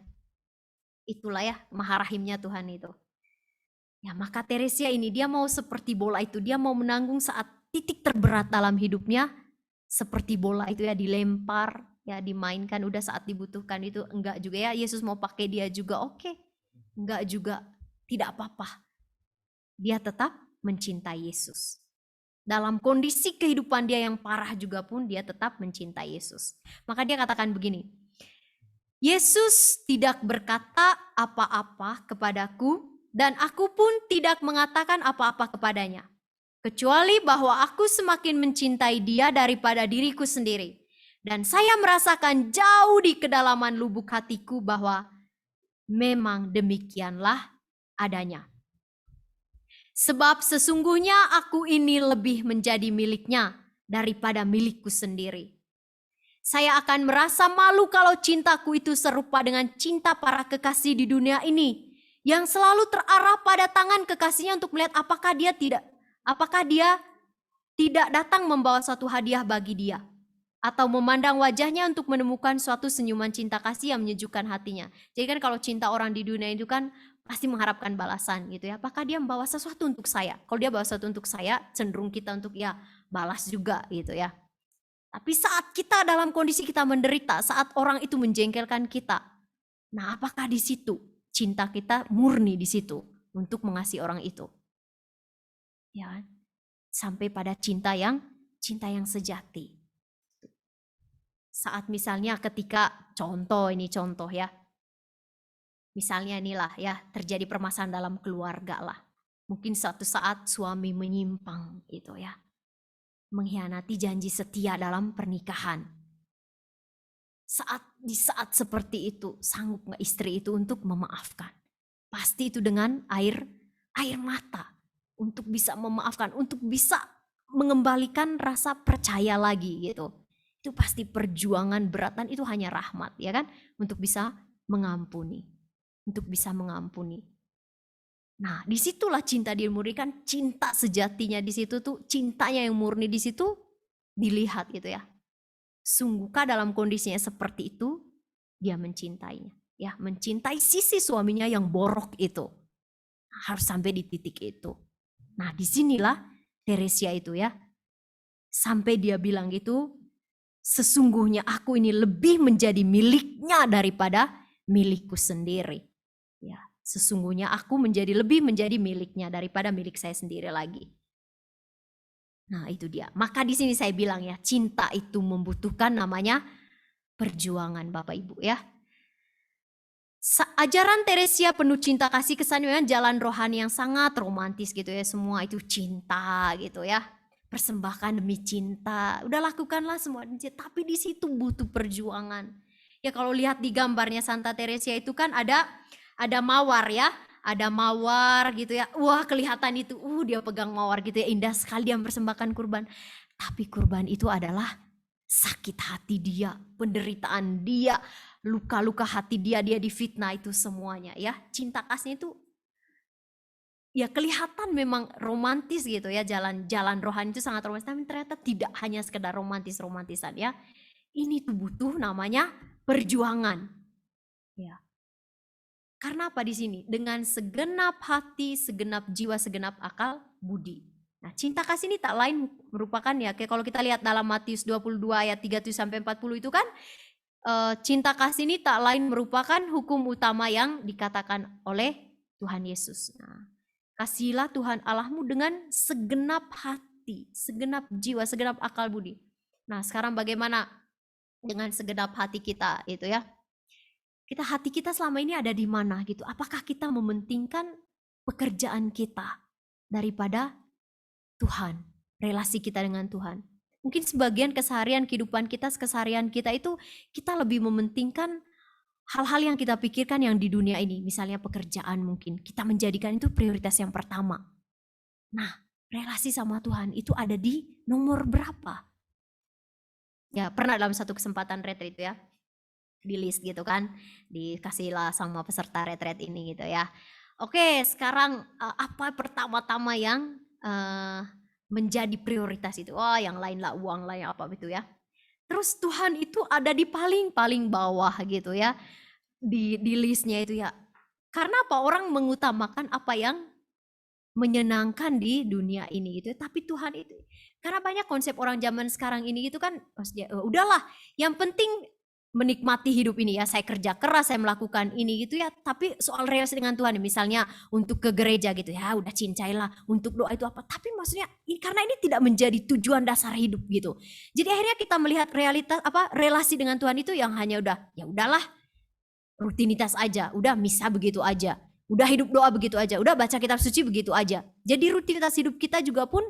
Itulah ya maha rahimnya Tuhan itu. Ya maka Teresia ini dia mau seperti bola itu, dia mau menanggung saat titik terberat dalam hidupnya, seperti bola itu ya, dilempar, ya dimainkan, udah saat dibutuhkan itu enggak juga ya, Yesus mau pakai dia juga, oke. Enggak juga, tidak apa-apa. Dia tetap mencintai Yesus. Dalam kondisi kehidupan dia yang parah juga pun dia tetap mencintai Yesus. Maka dia katakan begini, Yesus tidak berkata apa-apa kepadaku dan aku pun tidak mengatakan apa-apa kepadanya. Kecuali bahwa aku semakin mencintai dia daripada diriku sendiri. Dan saya merasakan jauh di kedalaman lubuk hatiku bahwa memang demikianlah adanya. Sebab sesungguhnya aku ini lebih menjadi miliknya daripada milikku sendiri. Saya akan merasa malu kalau cintaku itu serupa dengan cinta para kekasih di dunia ini, yang selalu terarah pada tangan kekasihnya untuk melihat apakah dia tidak datang membawa suatu hadiah bagi dia. atau memandang wajahnya untuk menemukan suatu senyuman cinta kasih yang menyejukkan hatinya. Jadi kan kalau cinta orang di dunia itu kan pasti mengharapkan balasan gitu ya. Apakah dia membawa sesuatu untuk saya? Kalau dia bawa sesuatu untuk saya, cenderung kita untuk ya balas juga gitu ya. Tapi saat kita dalam kondisi kita menderita, saat orang itu menjengkelkan kita, nah apakah di situ cinta kita murni di situ untuk mengasihi orang itu? Ya, sampai pada cinta yang sejati. Saat misalnya ketika contoh ya. Misalnya inilah ya terjadi permasalahan dalam keluarga lah. Mungkin suatu saat suami menyimpang gitu ya. Mengkhianati janji setia dalam pernikahan. Di saat seperti itu sanggup nggak istri itu untuk memaafkan? Pasti itu dengan air mata untuk bisa memaafkan, untuk bisa mengembalikan rasa percaya lagi gitu. Itu pasti perjuangan berat dan itu hanya rahmat ya kan, untuk bisa mengampuni. Nah disitulah cinta dimurnikan, cinta sejatinya di situ tuh, cintanya yang murni di situ dilihat gitu ya. Sungguhkah dalam kondisinya seperti itu dia mencintainya, ya mencintai sisi suaminya yang borok itu, harus sampai di titik itu. Nah disinilah Teresia itu ya, sampai dia bilang gitu, sesungguhnya aku ini lebih menjadi miliknya daripada milikku sendiri. Ya, sesungguhnya aku lebih menjadi miliknya daripada milik saya sendiri lagi. Nah, itu dia. Maka di sini saya bilang ya, cinta itu membutuhkan namanya perjuangan Bapak Ibu ya. Ajaran Teresia penuh cinta kasih, kesan memang jalan rohani yang sangat romantis gitu ya. Semua itu cinta gitu ya. Persembahkan demi cinta, udah lakukanlah semua, tapi di situ butuh perjuangan. Ya kalau lihat di gambarnya Santa Teresia itu kan ada mawar ya, ada mawar gitu ya. Wah kelihatan itu, dia pegang mawar gitu ya, indah sekali dia mempersembahkan kurban. Tapi kurban itu adalah sakit hati dia, penderitaan dia, luka-luka hati dia difitnah itu semuanya ya. Cinta kasihnya itu ya kelihatan memang romantis gitu ya, jalan rohani itu sangat romantis, tapi ternyata tidak hanya sekedar romantisan ya. Ini tuh butuh namanya perjuangan. Ya. Karena apa di sini? Dengan segenap hati, segenap jiwa, segenap akal, budi. Nah, cinta kasih ini tak lain merupakan ya, kayak kalau kita lihat dalam Matius 22 ayat 37 sampai 40 itu kan cinta kasih ini tak lain merupakan hukum utama yang dikatakan oleh Tuhan Yesus. Nah, kasihilah Tuhan Allahmu dengan segenap hati, segenap jiwa, segenap akal budi. Nah sekarang bagaimana dengan segenap hati kita itu ya? Hati kita selama ini ada di mana gitu? Apakah kita mementingkan pekerjaan kita daripada Tuhan, relasi kita dengan Tuhan? Mungkin sebagian kehidupan kita itu kita lebih mementingkan hal-hal yang kita pikirkan yang di dunia ini, misalnya pekerjaan mungkin, kita menjadikan itu prioritas yang pertama. Nah, relasi sama Tuhan itu ada di nomor berapa? Ya, pernah dalam satu kesempatan retreat ya, di list gitu kan, dikasihlah sama peserta retreat ini gitu ya. Oke, sekarang apa pertama-tama yang menjadi prioritas itu? Yang lain lah, uang lah, yang apa gitu ya. Terus Tuhan itu ada di paling bawah gitu ya, di listnya itu ya. Karena apa? Orang mengutamakan apa yang menyenangkan di dunia ini gitu. Tapi Tuhan itu, karena banyak konsep orang zaman sekarang ini gitu kan, udahlah, yang penting menikmati hidup ini ya, saya kerja keras, saya melakukan ini gitu ya, tapi soal relasi dengan Tuhan misalnya untuk ke gereja gitu ya, udah cincailah, untuk doa itu apa, tapi maksudnya karena ini tidak menjadi tujuan dasar hidup gitu. Jadi akhirnya kita melihat realitas relasi dengan Tuhan itu yang hanya udahlah rutinitas aja, udah misa begitu aja, udah hidup doa begitu aja, udah baca kitab suci begitu aja. Jadi rutinitas hidup kita juga pun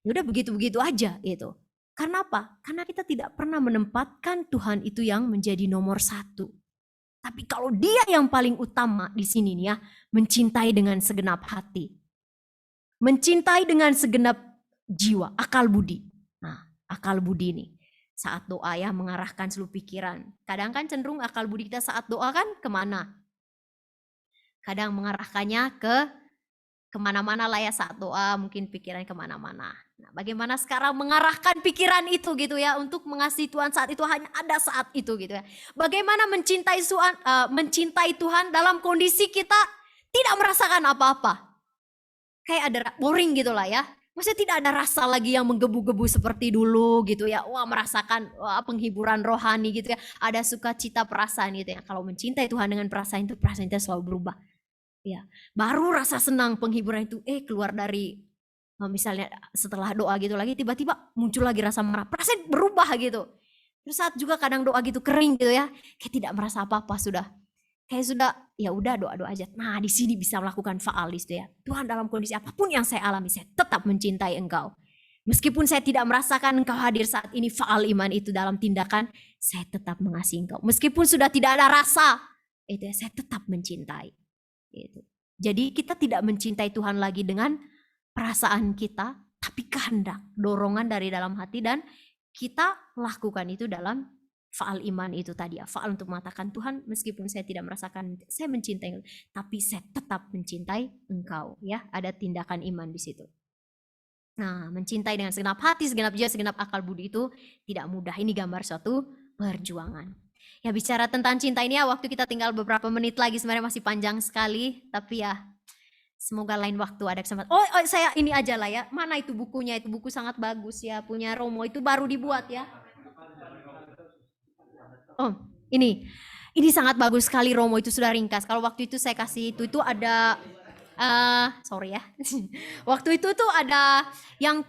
ya udah begitu-begitu aja gitu. Karena apa? Karena kita tidak pernah menempatkan Tuhan itu yang menjadi nomor satu. Tapi kalau dia yang paling utama di sini nih ya, mencintai dengan segenap hati. Mencintai dengan segenap jiwa, akal budi. Nah, akal budi nih. Saat doa ya mengarahkan seluruh pikiran. Kadang kan cenderung akal budi kita saat doa kan kemana? Kadang mengarahkannya kemana-mana lah ya saat doa, mungkin pikirannya kemana-mana. Nah, bagaimana sekarang mengarahkan pikiran itu gitu ya untuk mengasihi Tuhan saat itu hanya ada saat itu gitu ya. Bagaimana mencintai Tuhan dalam kondisi kita tidak merasakan apa-apa. Kayak ada boring gitu lah ya. Maksudnya tidak ada rasa lagi yang menggebu-gebu seperti dulu gitu ya. Wah, merasakan penghiburan rohani gitu ya. Ada sukacita perasaan gitu ya. Kalau mencintai Tuhan dengan perasaan itu selalu berubah. Ya, baru rasa senang penghiburan itu keluar dari misalnya setelah doa gitu lagi tiba-tiba muncul lagi rasa marah. Perasaan berubah gitu. Terus saat juga kadang doa gitu kering gitu ya. Kayak tidak merasa apa-apa sudah. Kayak sudah ya udah doa-doa aja. Nah, di sini bisa melakukan faalis itu ya. Tuhan, dalam kondisi apapun yang saya alami, saya tetap mencintai Engkau. Meskipun saya tidak merasakan Engkau hadir saat ini, faal iman itu dalam tindakan, saya tetap mengasihi Engkau. Meskipun sudah tidak ada rasa, itu ya, saya tetap mencintai. Gitu. Jadi kita tidak mencintai Tuhan lagi dengan perasaan kita, tapi kehendak, dorongan dari dalam hati, dan kita lakukan itu dalam faal iman itu tadi ya. Faal untuk mengatakan, Tuhan, meskipun saya tidak merasakan, saya mencintai, tapi saya tetap mencintai Engkau ya. Ada tindakan iman di situ. Nah, mencintai dengan segenap hati, segenap jiwa, segenap akal budi itu tidak mudah. Ini gambar suatu perjuangan. Ya, bicara tentang cinta ini ya, waktu kita tinggal beberapa menit lagi, sebenarnya masih panjang sekali, tapi ya semoga lain waktu ada kesempatan. Oh, saya ini aja lah ya. Mana itu bukunya? Itu buku sangat bagus ya, punya Romo, itu baru dibuat ya. Oh, ini sangat bagus sekali, Romo, itu sudah ringkas. Kalau waktu itu saya kasih itu ada sorry ya. Waktu itu tuh ada yang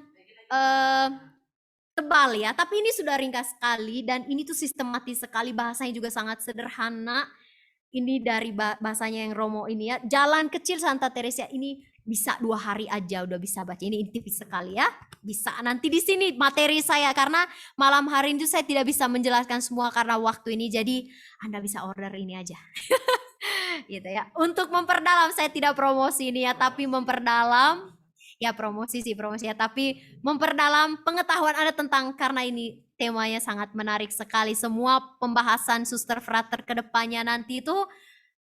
tebal ya, tapi ini sudah ringkas sekali dan ini tuh sistematis sekali, bahasanya juga sangat sederhana. Ini dari bahasanya yang Romo ini ya. Jalan Kecil Santa Teresia ini bisa 2 hari aja udah bisa baca. Ini tipis sekali ya. Bisa nanti di sini materi saya, karena malam hari itu saya tidak bisa menjelaskan semua karena waktu ini. Jadi Anda bisa order ini aja. Gitu ya. Untuk memperdalam, saya tidak promosi ini ya, tapi memperdalam ya, promosi ya, tapi memperdalam pengetahuan Anda tentang, karena ini temanya sangat menarik sekali. Semua pembahasan Suster Frater ke depannya nanti itu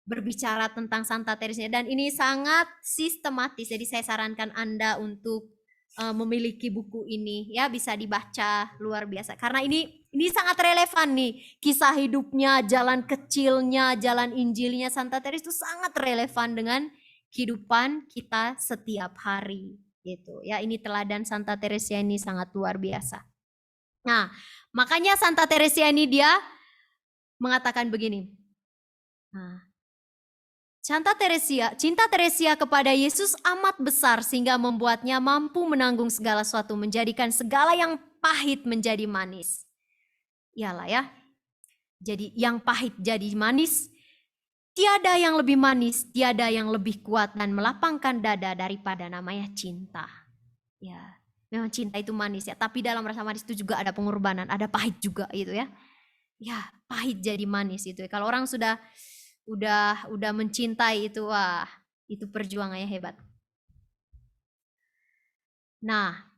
berbicara tentang Santa Teresia, dan ini sangat sistematis. Jadi saya sarankan Anda untuk memiliki buku ini ya, bisa dibaca, luar biasa. Karena ini sangat relevan nih, kisah hidupnya, jalan kecilnya, jalan Injilnya Santa Teresia itu sangat relevan dengan kehidupan kita setiap hari gitu ya. Ini teladan Santa Teresia ini sangat luar biasa. Nah, makanya Santa Teresia ini dia mengatakan begini. Nah, cinta Teresia kepada Yesus amat besar sehingga membuatnya mampu menanggung segala sesuatu, menjadikan segala yang pahit menjadi manis. Iyalah ya. Jadi yang pahit jadi manis. Tiada yang lebih manis, tiada yang lebih kuat dan melapangkan dada daripada namanya cinta. Ya, memang cinta itu manis ya, tapi dalam rasa manis itu juga ada pengorbanan, ada pahit juga gitu ya. Ya, pahit jadi manis itu. Kalau orang sudah mencintai itu, wah, itu perjuangannya hebat. Nah,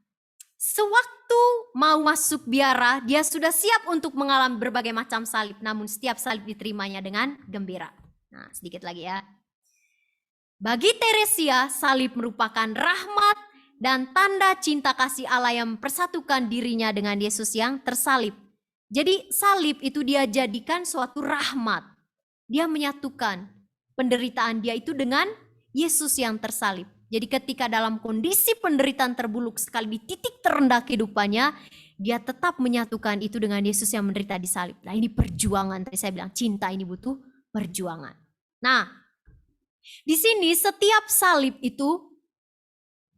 sewaktu mau masuk biara, dia sudah siap untuk mengalami berbagai macam salib, namun setiap salib diterimanya dengan gembira. Nah, sedikit lagi ya. Bagi Teresia, salib merupakan rahmat dan tanda cinta kasih Allah yang mempersatukan dirinya dengan Yesus yang tersalib. Jadi salib itu dia jadikan suatu rahmat. Dia menyatukan penderitaan dia itu dengan Yesus yang tersalib. Jadi ketika dalam kondisi penderitaan terbuluk sekali di titik terendah kehidupannya, dia tetap menyatukan itu dengan Yesus yang menderita di salib. Nah, ini perjuangan. Tadi saya bilang cinta ini butuh perjuangan. Nah, di sini setiap salib itu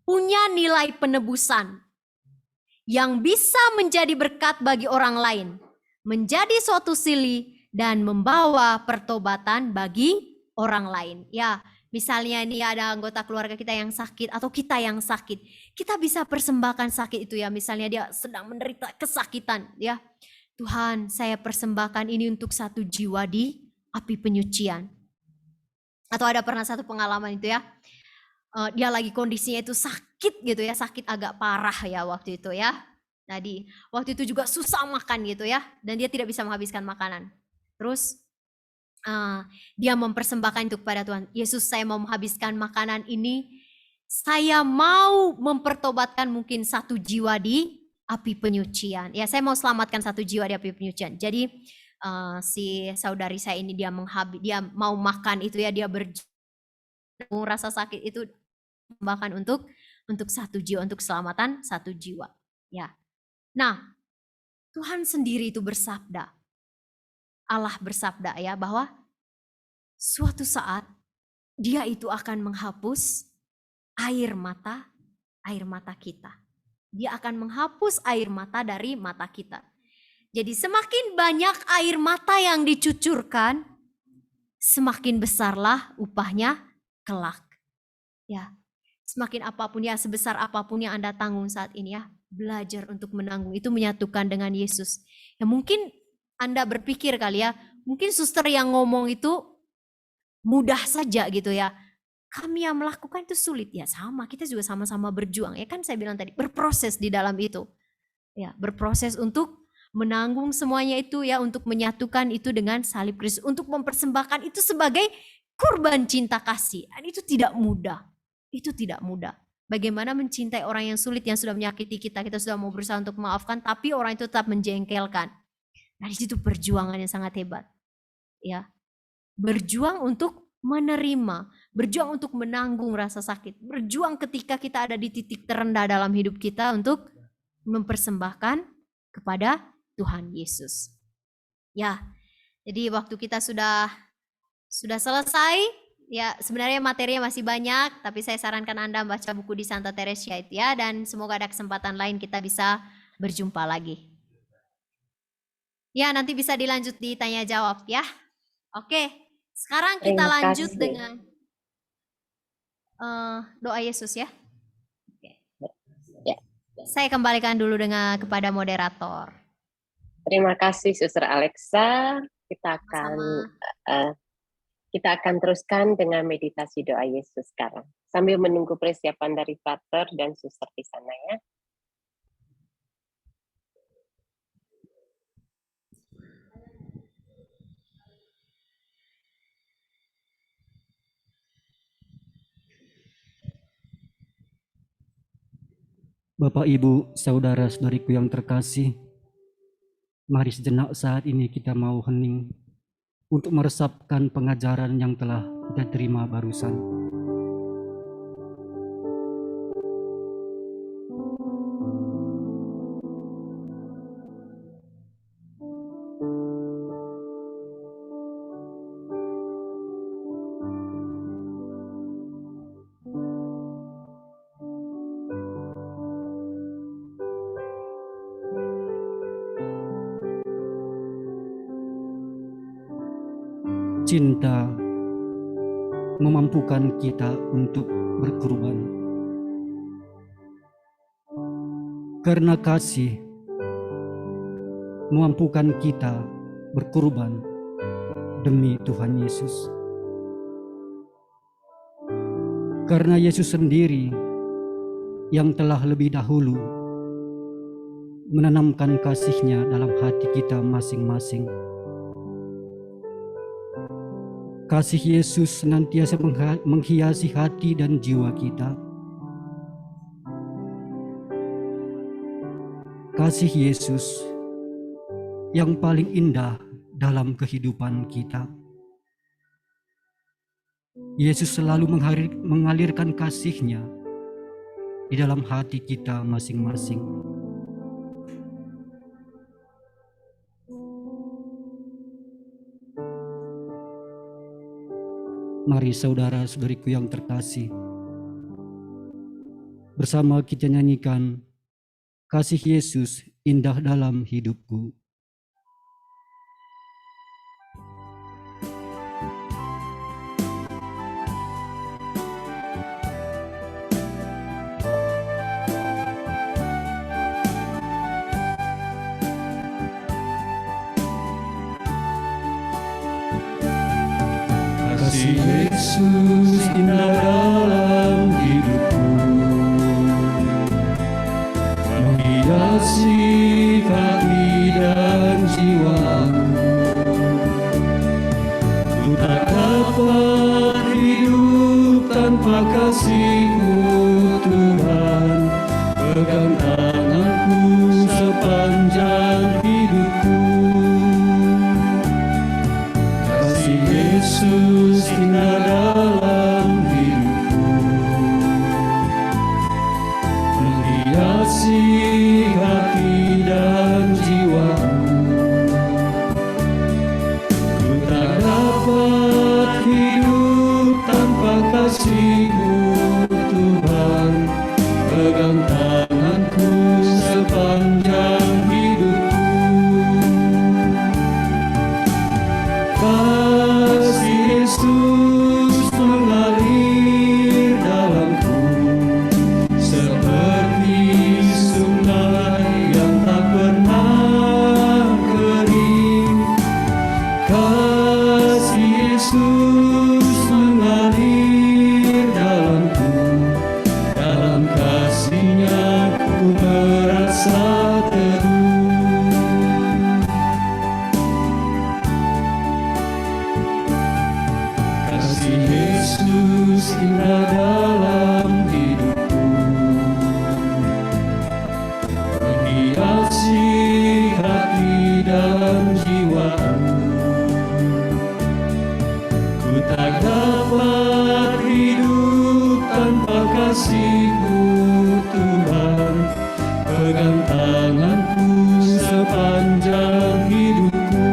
punya nilai penebusan yang bisa menjadi berkat bagi orang lain, menjadi suatu silih dan membawa pertobatan bagi orang lain. Ya, misalnya ini ada anggota keluarga kita yang sakit atau kita yang sakit, kita bisa persembahkan sakit itu ya. Misalnya dia sedang menderita kesakitan ya. Tuhan, saya persembahkan ini untuk satu jiwa di api penyucian. Atau ada pernah satu pengalaman itu ya, dia lagi kondisinya itu sakit gitu ya, sakit agak parah ya waktu itu ya. Jadi waktu itu juga susah makan gitu ya, dan dia tidak bisa menghabiskan makanan. Terus dia mempersembahkan itu kepada Tuhan. Yesus, saya mau menghabiskan makanan ini saya mau mempertobatkan mungkin 1 jiwa di api penyucian. Ya, saya mau selamatkan 1 jiwa di api penyucian. Jadi si saudari saya ini dia mau makan itu ya, dia berjuang rasa sakit itu bahkan untuk 1 jiwa, untuk keselamatan 1 jiwa. Ya. Nah, Tuhan sendiri itu bersabda. Allah bersabda ya bahwa suatu saat dia itu akan menghapus air mata kita. Dia akan menghapus air mata dari mata kita. Jadi semakin banyak air mata yang dicucurkan, semakin besarlah upahnya kelak. Ya, semakin apapun ya, sebesar apapun yang Anda tanggung saat ini ya, belajar untuk menanggung itu menyatukan dengan Yesus. Ya mungkin Anda berpikir kali ya, mungkin suster yang ngomong itu mudah saja gitu ya. Kami yang melakukan itu sulit ya, sama, kita juga sama-sama berjuang ya kan, saya bilang tadi berproses di dalam itu. Ya, berproses untuk menanggung semuanya itu ya, untuk menyatukan itu dengan salib Kristus, untuk mempersembahkan itu sebagai kurban cinta kasih. Dan itu tidak mudah. Itu tidak mudah. Bagaimana mencintai orang yang sulit, yang sudah menyakiti kita sudah mau berusaha untuk memaafkan, tapi orang itu tetap menjengkelkan. Nah, di situ perjuangan yang sangat hebat. Ya. Berjuang untuk menerima, berjuang untuk menanggung rasa sakit, berjuang ketika kita ada di titik terendah dalam hidup kita untuk mempersembahkan kepada Tuhan Yesus. Ya, jadi waktu kita sudah selesai. Ya, sebenarnya materinya masih banyak, tapi saya sarankan Anda baca buku di Santa Teresia itu ya, dan semoga ada kesempatan lain kita bisa berjumpa lagi. Ya, nanti bisa dilanjut di tanya jawab ya. Oke. Sekarang kita lanjut dengan doa Yesus ya. Oke. Ya. Saya kembalikan dulu kepada moderator. Terima kasih Suster Alexa. Kita akan teruskan dengan meditasi doa Yesus sekarang. Sambil menunggu persiapan dari Pater dan Suster di sana ya. Bapak, Ibu, saudara-saudariku yang terkasih, mari sejenak saat ini kita mau hening untuk meresapkan pengajaran yang telah kita terima barusan. Cinta memampukan kita untuk berkorban. Karena kasih memampukan kita berkorban demi Tuhan Yesus. Karena Yesus sendiri yang telah lebih dahulu menanamkan kasih-Nya dalam hati kita masing-masing. Kasih Yesus senantiasa menghiasi hati dan jiwa kita. Kasih Yesus yang paling indah dalam kehidupan kita. Yesus selalu mengalirkan kasih-Nya di dalam hati kita masing-masing. Mari saudara-saudariku yang terkasih, bersama kita nyanyikan Kasih Yesus Indah Dalam Hidupku. Kasih Yesus indah dalam hidupku, menghiasi hati dan jiwaku. Ku tak dapat hidup tanpa kasih Tuhan, pegang tanganku sepanjang hidupku. Kasih Yesus tinggal dalam hidupku, menghiasi hati dan jiwaku. Ku tak dapat hidup tanpa kasih-Mu Tuhan, pegang tanganku sepanjang hidupku. Kasih Yesus mengalir dalamku, seperti sungai yang tak pernah kering. Kasih Yesus mengalir dalamku, dalam kasih-Nya ku merasa teduh. Kasih Yesus indah dalam hidupku, menghiasi hati dan jiwaku. Ku tak dapat hidup tanpa kasih-Mu Tuhan, pegang tanganku sepanjang hidupku.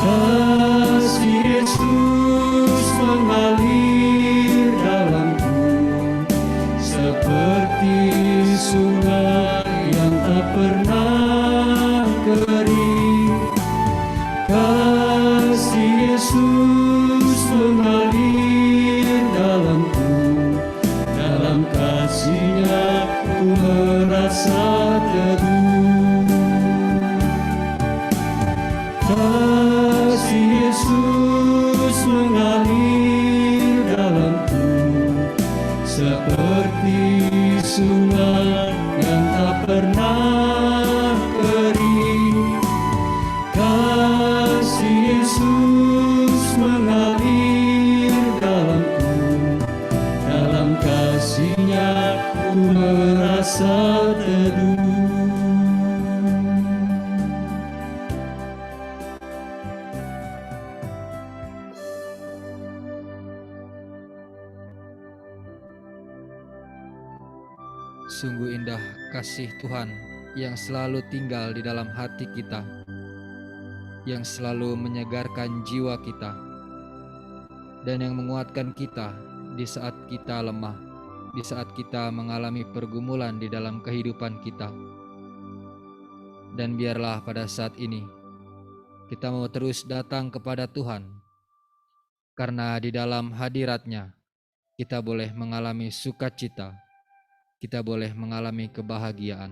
Kasih Yesus mengalir dalamku, seperti sungai yang tak pernah kering. Kasih Yesus mengalir dalamku, dalam kasih-Nya ku merasa teduh. Kasih Yesus mengalir dalamku, seperti sungai yang tak pernah kering. Kasih Yesus mengalir dalamku, dalam kasih-Nya ku merasa teduh. Sungguh indah kasih Tuhan yang selalu tinggal di dalam hati kita, yang selalu menyegarkan jiwa kita, dan yang menguatkan kita di saat kita lemah, di saat kita mengalami pergumulan di dalam kehidupan kita. Dan biarlah pada saat ini kita mau terus datang kepada Tuhan, karena di dalam hadirat-Nya kita boleh mengalami sukacita, kita boleh mengalami kebahagiaan.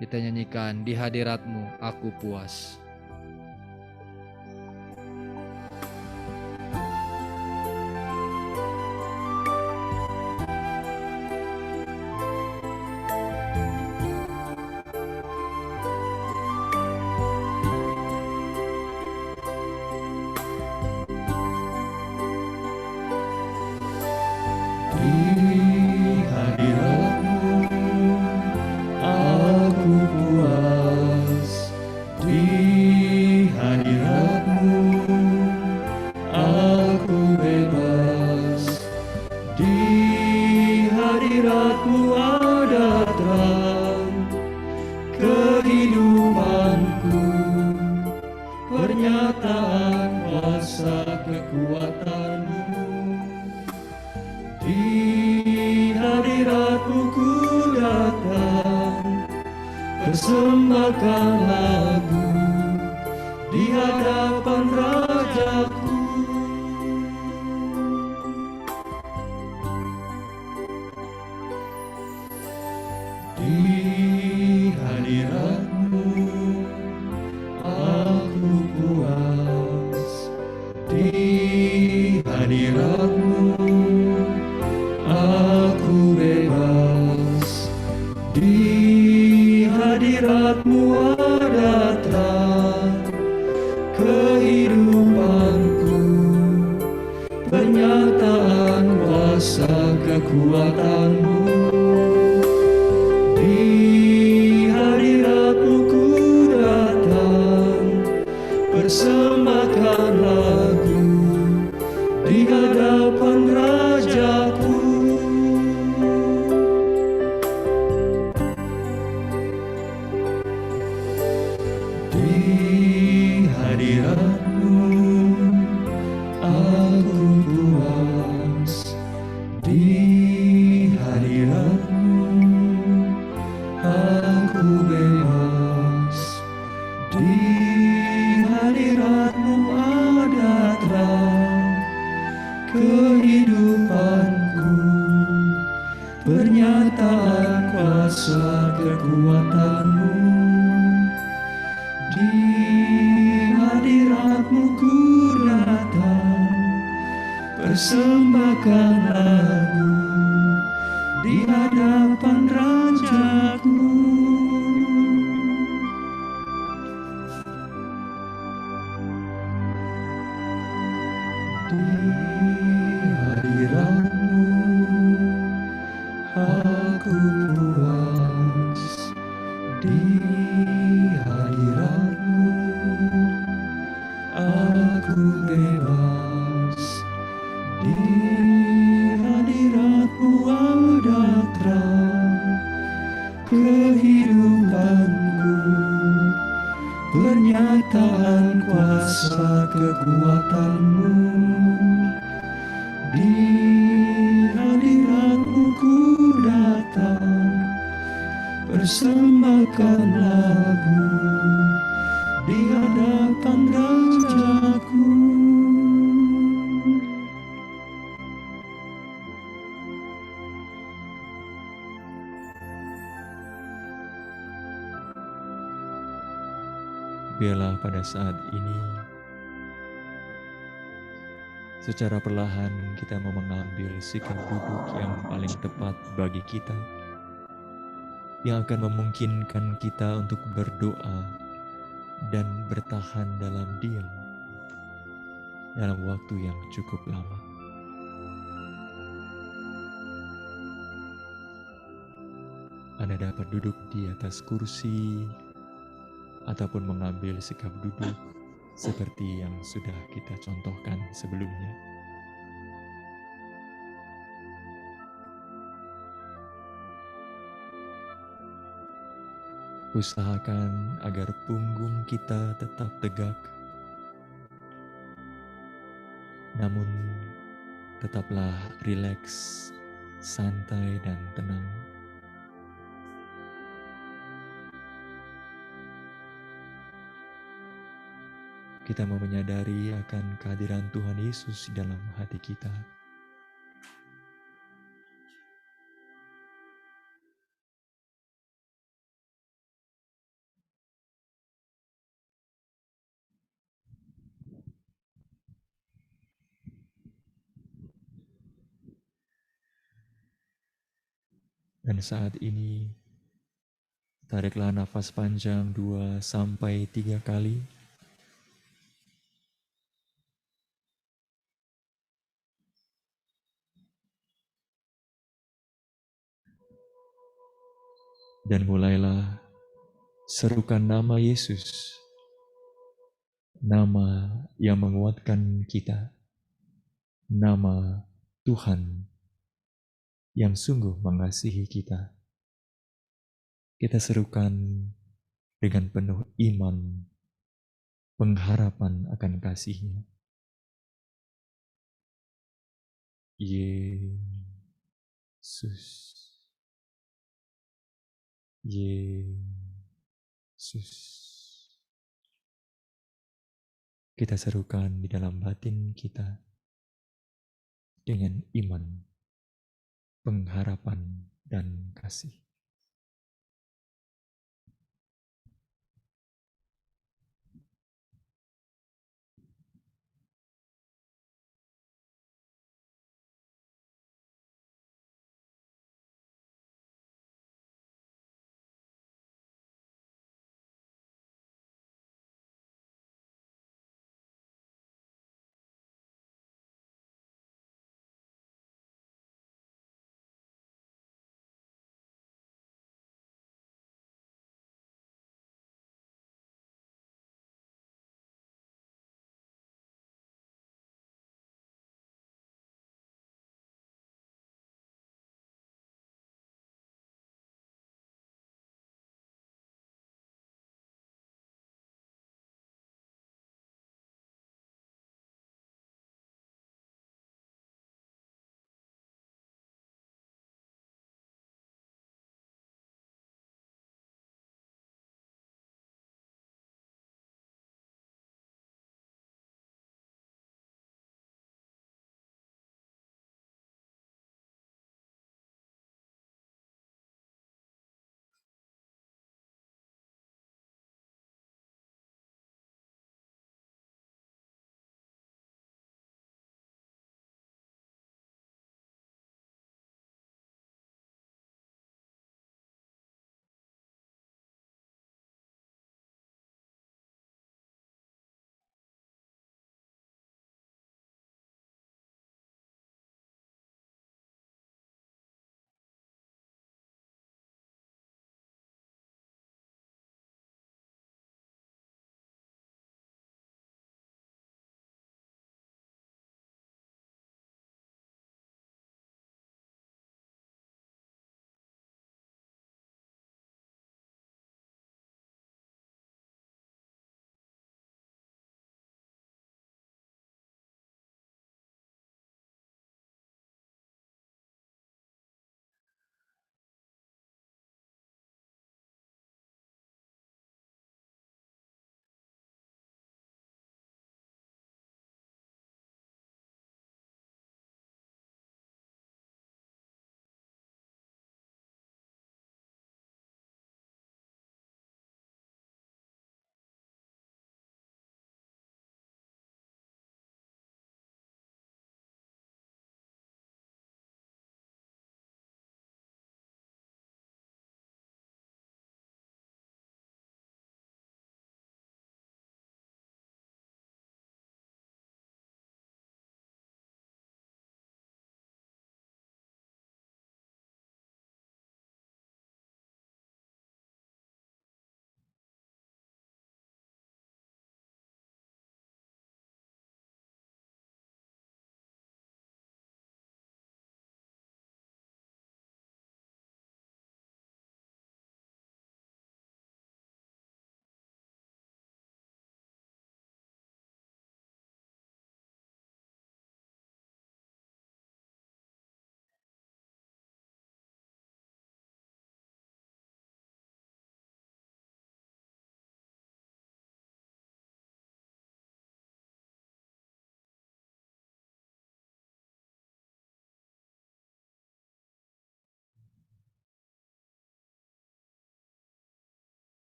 Kita nyanyikan, di hadirat-Mu aku puas. Pernyataan kuasa kekuatan-Mu, di hadirat-Mu ku datang, persembahkan lagu di hadapan Rajaku. Di hadirat-Mu aku puas, di hadirat-Mu aku bebas, di hadirat-Mu ada terang kehidupanku. kuasa kekuatan-Mu. Di hadirat-Mu ku datang, persembahkan lagu di hadapan Rajaku. Di hadirat-Mu aku puas, di hadirat-Mu aku bebas, di hadirat-Mu ada terang kehidupanku, pernyataan kuasa kekuatan-Mu. Di hadirat-Mu ku datang, persembahkan lagu di hadapan Rajaku. Di hadirat-Mu aku puas, di hadirat-Mu aku bebas, di hadirat-Mu ada terang kehidupanku, pernyataan kuasa kekuatan-Mu. Di hadirat-Mu ku datang, persembahkan lagu di hadapan Rajaku. Biarlah pada saat ini, secara perlahan kita mau mengambil sikap duduk yang paling tepat bagi kita, yang akan memungkinkan kita untuk berdoa dan bertahan dalam diam dalam waktu yang cukup lama. Anda dapat duduk di atas kursi ataupun mengambil sikap duduk seperti yang sudah kita contohkan sebelumnya. Usahakan agar punggung kita tetap tegak, namun tetaplah rileks, santai, dan tenang. Kita mau menyadari akan kehadiran Tuhan Yesus di dalam hati kita. Dan saat ini, tariklah nafas panjang 2-3 kali. Dan mulailah serukan nama Yesus, nama yang menguatkan kita, nama Tuhan yang sungguh mengasihi kita. Kita serukan dengan penuh iman, pengharapan akan kasih-Nya. Yesus, Yesus. Kita serukan di dalam batin kita dengan iman, pengharapan, dan kasih.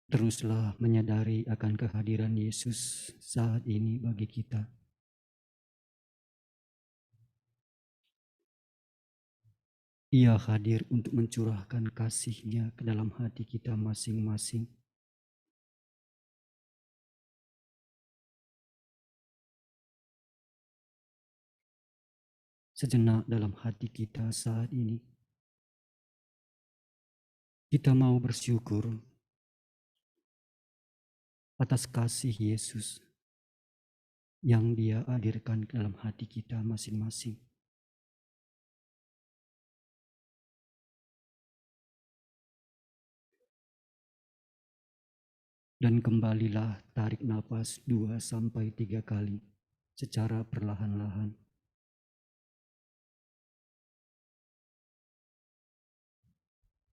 Teruslah menyadari akan kehadiran Yesus saat ini bagi kita. Ia hadir untuk mencurahkan kasih-Nya ke dalam hati kita masing-masing. Sejenak dalam hati kita saat ini, kita mau bersyukur atas kasih Yesus yang Dia hadirkan ke dalam hati kita masing-masing. Dan kembalilah tarik napas 2-3 kali secara perlahan-lahan.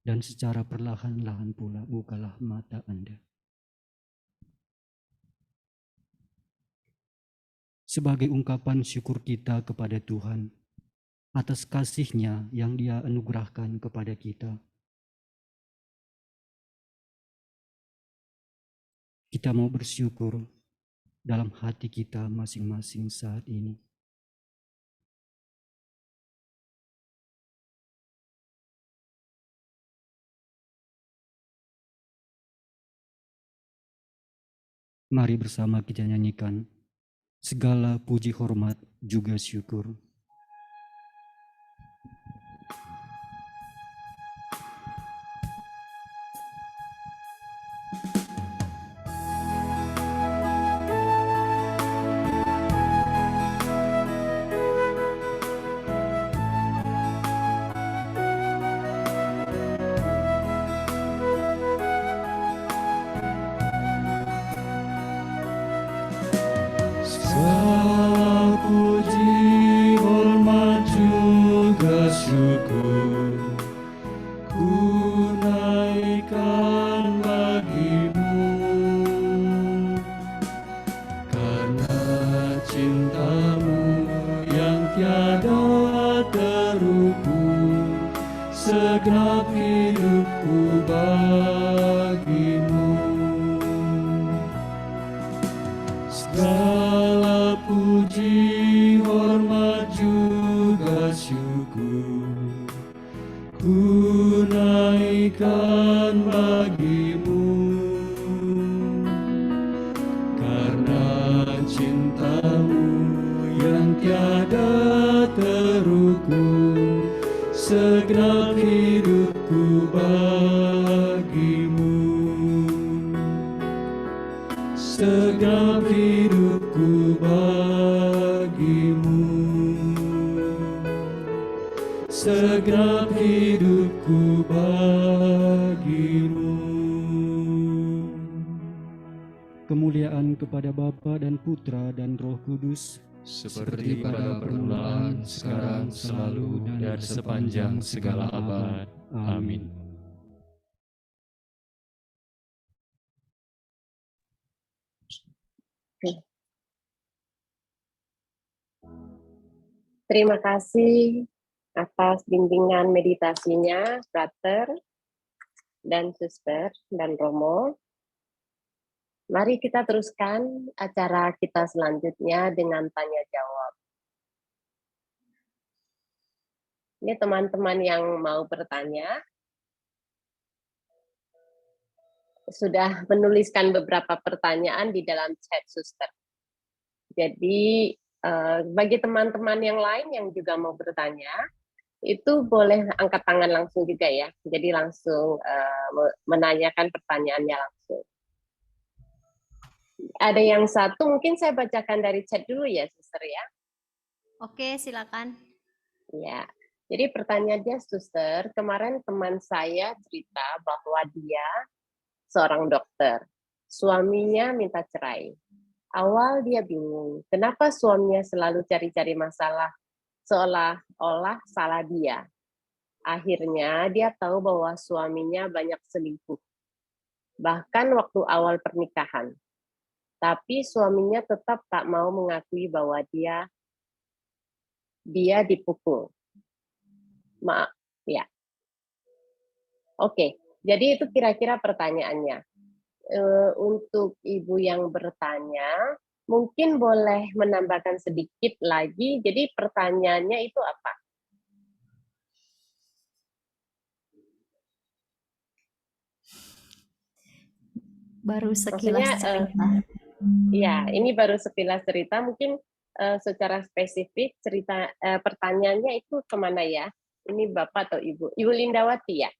Dan secara perlahan-lahan pula bukalah mata Anda. Sebagai ungkapan syukur kita kepada Tuhan atas kasih-Nya yang Dia anugerahkan kepada kita. Kita mau bersyukur dalam hati kita masing-masing saat ini. Mari bersama kita nyanyikan segala puji hormat juga syukur. Segala puji hormat juga syukur ku naikkan bagimu, karena cintamu yang tiada terukur, segenap hidupku bagimu. Segala puji, hormat juga syukur ku naikkan bagimu, karena cintamu yang tiada terukur, segenap hidupku bagimu. Segenap hidupku bagimu, segenap hidupku bagimu. Kemuliaan kepada Bapa dan Putra dan Roh Kudus, Seperti pada permulaan, sekarang, selalu, dan sepanjang segala abad. Amin. Terima kasih atas bimbingan meditasinya, Frater dan Suster dan Romo. Mari kita teruskan acara kita selanjutnya dengan tanya jawab. Ini teman-teman yang mau bertanya sudah menuliskan beberapa pertanyaan di dalam chat Suster. Jadi bagi teman-teman yang lain yang juga mau bertanya, itu boleh angkat tangan langsung juga ya. Jadi langsung menanyakan pertanyaannya langsung. Ada yang satu, mungkin saya bacakan dari chat dulu ya, Suster ya. Oke, silakan. Ya, jadi pertanyaannya, Suster, kemarin teman saya cerita bahwa dia seorang dokter. Suaminya minta cerai. Awal dia bingung, kenapa suaminya selalu cari-cari masalah, seolah-olah salah dia. Akhirnya dia tahu bahwa suaminya banyak selingkuh, bahkan waktu awal pernikahan. Tapi suaminya tetap tak mau mengakui bahwa dia dipukul. Maaf, ya. Oke, jadi itu kira-kira pertanyaannya. untuk ibu yang bertanya, mungkin boleh menambahkan sedikit lagi. Jadi pertanyaannya itu apa? Baru Maksudnya, sekilas cerita. ya, ini baru sekilas cerita. Mungkin secara spesifik pertanyaannya itu kemana ya? Ini Bapak atau Ibu? Ibu Lindawati ya?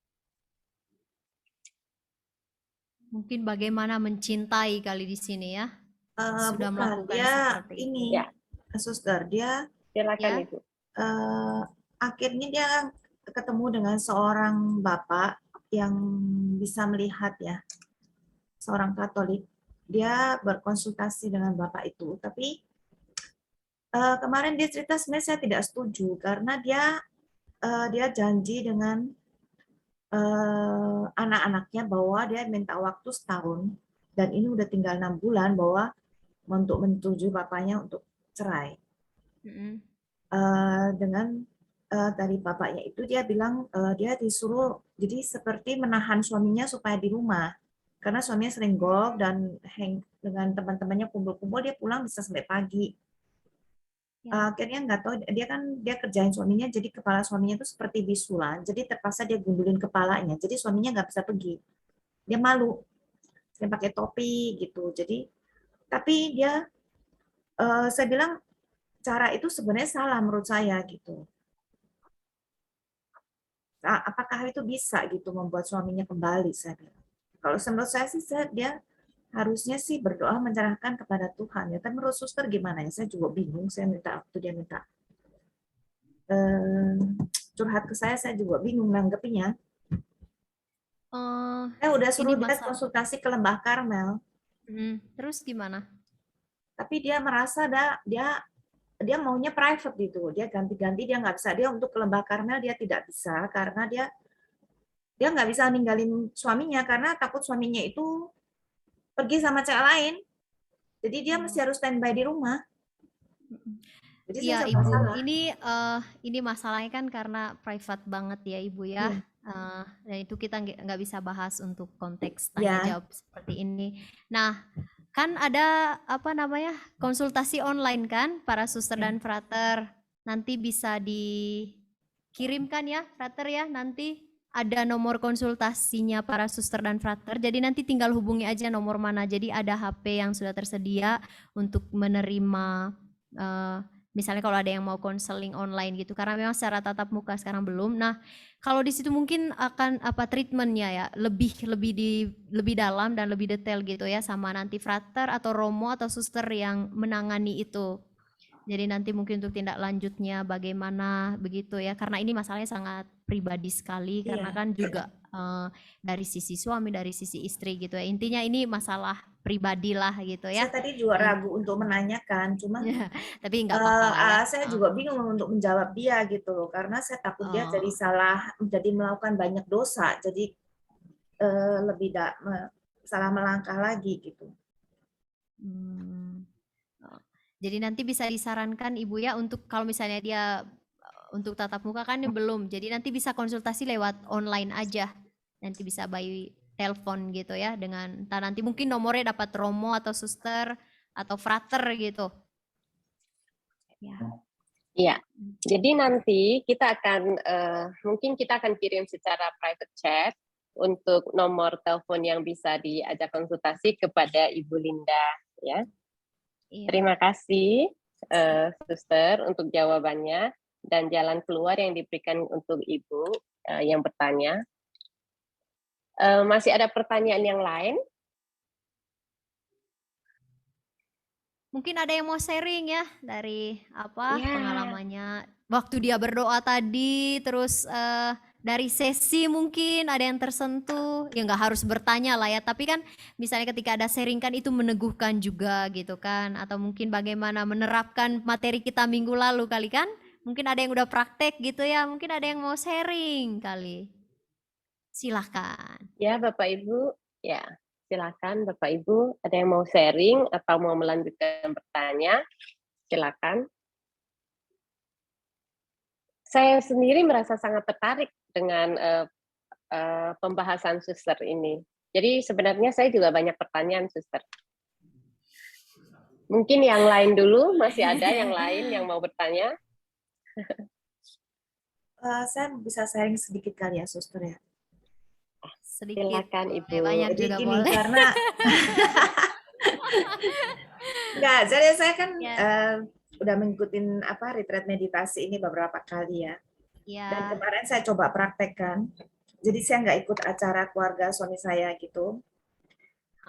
Mungkin bagaimana mencintai kali di sini ya. Sudah Bukan, melakukan dia seperti itu. ini, Ya, suster, dia silakan Ya. Ibu. akhirnya dia ketemu dengan seorang bapak yang bisa melihat ya, seorang Katolik. Dia berkonsultasi dengan bapak itu, tapi kemarin dia cerita sebenarnya saya tidak setuju karena dia janji dengan anak-anaknya bahwa dia minta waktu setahun dan ini udah tinggal 6 bulan bahwa untuk menuju bapaknya untuk cerai. Dengan dari bapaknya itu dia bilang dia disuruh jadi seperti menahan suaminya supaya di rumah karena suaminya sering golf dan hang dengan teman-temannya kumpul-kumpul, dia pulang bisa sampai pagi. Akhirnya nggak tahu, dia kerjain suaminya, jadi kepala suaminya itu seperti bisulan, jadi terpaksa dia gundulin kepalanya, jadi suaminya nggak bisa pergi, dia malu, dia pakai topi gitu. Jadi tapi saya bilang cara itu sebenarnya salah menurut saya gitu. Apakah itu bisa gitu membuat suaminya kembali, saya bilang. Kalau menurut saya sih dia harusnya sih berdoa menyerahkan kepada Tuhan ya. Tapi menurut suster gimana ya? Saya juga bingung. Saya minta waktu dia minta curhat ke saya juga bingung nanggepinya. Saya udah suruh dia konsultasi ke Lembah Karmel. Terus gimana? Tapi dia merasa dia maunya private gitu. Dia ganti-ganti, dia nggak bisa. Dia untuk ke Lembah Karmel dia tidak bisa karena dia nggak bisa ninggalin suaminya karena takut suaminya itu pergi sama cewek lain. Jadi dia mesti harus standby di rumah. Jadi Iya saya Ibu, salah. ini masalahnya kan karena private banget ya Ibu ya. Iya. Dan itu kita nggak bisa bahas untuk konteks tanya Ya. jawab seperti ini. Nah, kan ada apa namanya konsultasi online kan para suster dan frater. Nanti bisa dikirimkan ya frater ya, nanti ada nomor konsultasinya para suster dan frater. Jadi nanti tinggal hubungi aja nomor mana. Jadi ada HP yang sudah tersedia untuk menerima misalnya kalau ada yang mau konseling online gitu, karena memang secara tatap muka sekarang belum. Nah, kalau di situ mungkin akan apa treatmentnya ya lebih dalam dan lebih detail gitu ya, sama nanti frater atau romo atau suster yang menangani itu. Jadi nanti mungkin untuk tindak lanjutnya bagaimana begitu ya, karena ini masalahnya sangat pribadi sekali, karena kan juga dari sisi suami, dari sisi istri gitu ya. Intinya ini masalah pribadi lah gitu ya. Saya tadi juga ragu untuk menanyakan, cuma tapi nggak apa-apa lah ya. saya juga bingung untuk menjawab dia gitu loh, karena saya takut dia jadi jadi melakukan banyak dosa, jadi lebih salah melangkah lagi gitu. Jadi nanti bisa disarankan Ibu ya untuk kalau misalnya dia untuk tatap muka kan belum, jadi nanti bisa konsultasi lewat online aja, nanti bisa by telepon gitu ya, dengan nanti mungkin nomornya dapat romo atau suster atau frater gitu. Ya. Iya, jadi nanti kita akan mungkin kita akan kirim secara private chat untuk nomor telepon yang bisa diajak konsultasi kepada Ibu Linda ya. Iya. Terima kasih suster untuk jawabannya dan jalan keluar yang diberikan untuk Ibu yang bertanya. Masih ada pertanyaan yang lain? Mungkin ada yang mau sharing ya dari pengalamannya waktu dia berdoa tadi, terus dari sesi mungkin ada yang tersentuh, ya nggak harus bertanya lah ya, tapi kan misalnya ketika ada sharing kan itu meneguhkan juga gitu kan, atau mungkin bagaimana menerapkan materi kita minggu lalu kali kan, mungkin ada yang udah praktek gitu ya, mungkin ada yang mau sharing kali. Silahkan. Ya Bapak Ibu, ya. Silakan Bapak Ibu, ada yang mau sharing atau mau melanjutkan bertanya, silakan. Saya sendiri merasa sangat tertarik dengan pembahasan suster ini. Jadi sebenarnya saya juga banyak pertanyaan, Suster. Mungkin yang lain dulu, masih ada yang lain yang mau bertanya? Saya bisa sharing sedikit kali ya, Suster ya. Sedikit Silakan, boleh, Ibu. banyak Jadi juga gini, boleh. karena enggak, jadi saya kan Ya, udah mengikuti retreat meditasi ini beberapa kali ya. Dan ya. kemarin saya coba praktekkan. Jadi saya nggak ikut acara keluarga suami saya gitu.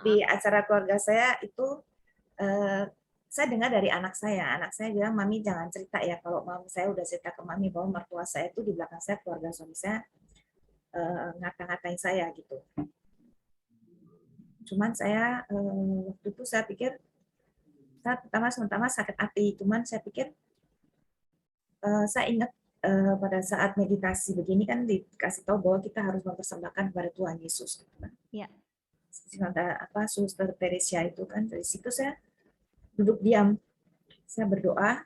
Di acara keluarga saya itu saya dengar dari anak saya. Anak saya bilang, "Mami jangan cerita ya kalau mami saya udah cerita ke mami bahwa mertua saya itu di belakang saya, keluarga suami saya ngata-ngatain saya gitu." Cuman saya waktu itu saya pikir, saya pertama sakit hati. Cuman saya pikir, saya ingat pada saat meditasi begini kan dikasih tahu bahwa kita harus mempersembahkan kepada Tuhan Yesus. Gitu kan. Ya. Suster Teresia itu kan, dari situ saya duduk diam. Saya berdoa,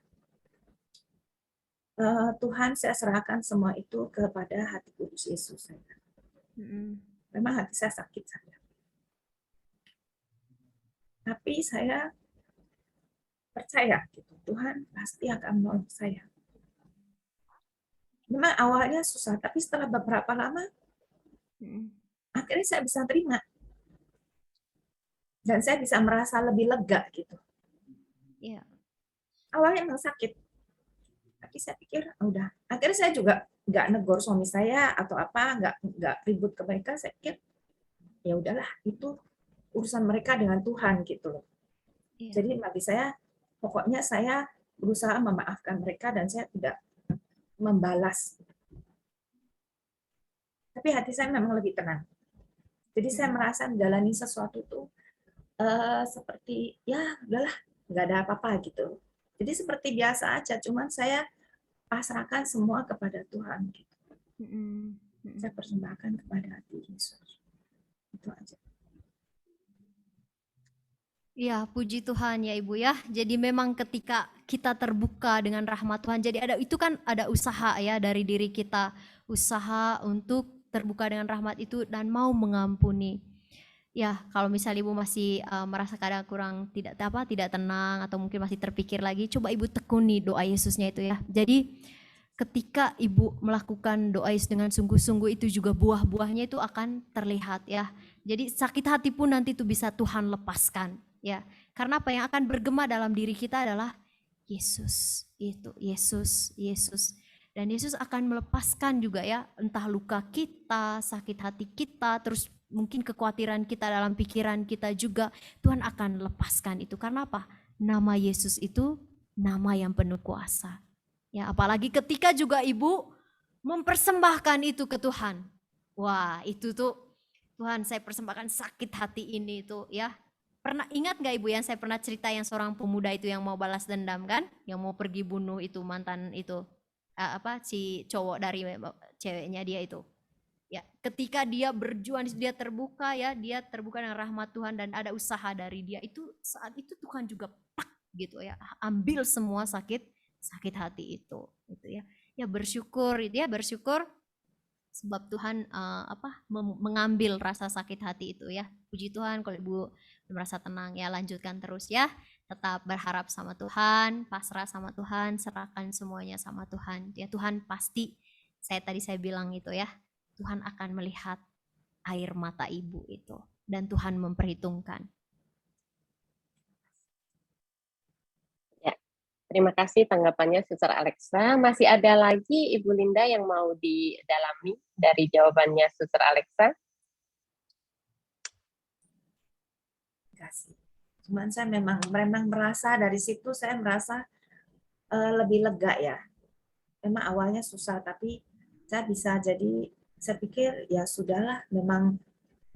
Tuhan saya serahkan semua itu kepada hati kudus Yesus. Memang hati saya sakit saja. Tapi saya percaya gitu, Tuhan pasti akan menolong saya. Memang awalnya susah, tapi setelah beberapa lama, akhirnya saya bisa terima. Dan saya bisa merasa lebih lega gitu. Iya. Awalnya memang sakit, tapi saya pikir udah. Akhirnya saya juga nggak negor suami saya atau apa, nggak ribut ke mereka. Saya pikir ya udahlah, itu urusan mereka dengan Tuhan gitu loh. Iya. Jadi bagi saya, pokoknya saya berusaha memaafkan mereka dan saya tidak membalas. Tapi hati saya memang lebih tenang. Jadi saya merasa menjalani sesuatu itu seperti ya udahlah, nggak ada apa-apa gitu. Jadi seperti biasa aja, cuman saya pasrahkan semua kepada Tuhan. Gitu. Saya persembahkan kepada hati Yesus. Itu aja. Ya, puji Tuhan ya Ibu ya. Jadi memang ketika kita terbuka dengan rahmat Tuhan, jadi itu kan ada usaha ya dari diri kita, usaha untuk terbuka dengan rahmat itu dan mau mengampuni. Ya, kalau misalnya Ibu masih merasa kadang kurang tidak tenang atau mungkin masih terpikir lagi, coba Ibu tekuni doa Yesusnya itu ya. Jadi ketika Ibu melakukan doa Yesus dengan sungguh-sungguh, itu juga buah-buahnya itu akan terlihat ya. Jadi sakit hati pun nanti itu bisa Tuhan lepaskan ya. Karena apa yang akan bergema dalam diri kita adalah Yesus. Itu Yesus. Dan Yesus akan melepaskan juga ya, entah luka kita, sakit hati kita, terus mungkin kekhawatiran kita dalam pikiran kita juga, Tuhan akan lepaskan itu. Karena apa? Nama Yesus itu nama yang penuh kuasa. Ya, apalagi ketika juga Ibu mempersembahkan itu ke Tuhan. Wah, itu tuh Tuhan, saya persembahkan sakit hati ini itu ya. Pernah ingat gak Ibu yang saya pernah cerita yang seorang pemuda itu yang mau balas dendam kan? Yang mau pergi bunuh itu mantan itu. Si cowok dari ceweknya dia itu. Ya, ketika dia berjuang, dia terbuka ya, dia terbuka dengan rahmat Tuhan dan ada usaha dari dia. Itu saat itu Tuhan juga gitu ya, ambil semua sakit hati itu ya. Ya bersyukur sebab Tuhan mengambil rasa sakit hati itu ya. Puji Tuhan, kalau Ibu merasa tenang ya, lanjutkan terus ya. Tetap berharap sama Tuhan, pasrah sama Tuhan, serahkan semuanya sama Tuhan. Ya Tuhan pasti, saya bilang itu ya, Tuhan akan melihat air mata Ibu itu dan Tuhan memperhitungkan. Ya, terima kasih tanggapannya Suster Alexa. Masih ada lagi Ibu Linda yang mau didalami dari jawabannya Suster Alexa? Terima kasih. Cuman saya memang merasa dari situ saya merasa lebih lega ya. Memang awalnya susah, tapi saya bisa saya pikir ya sudahlah, memang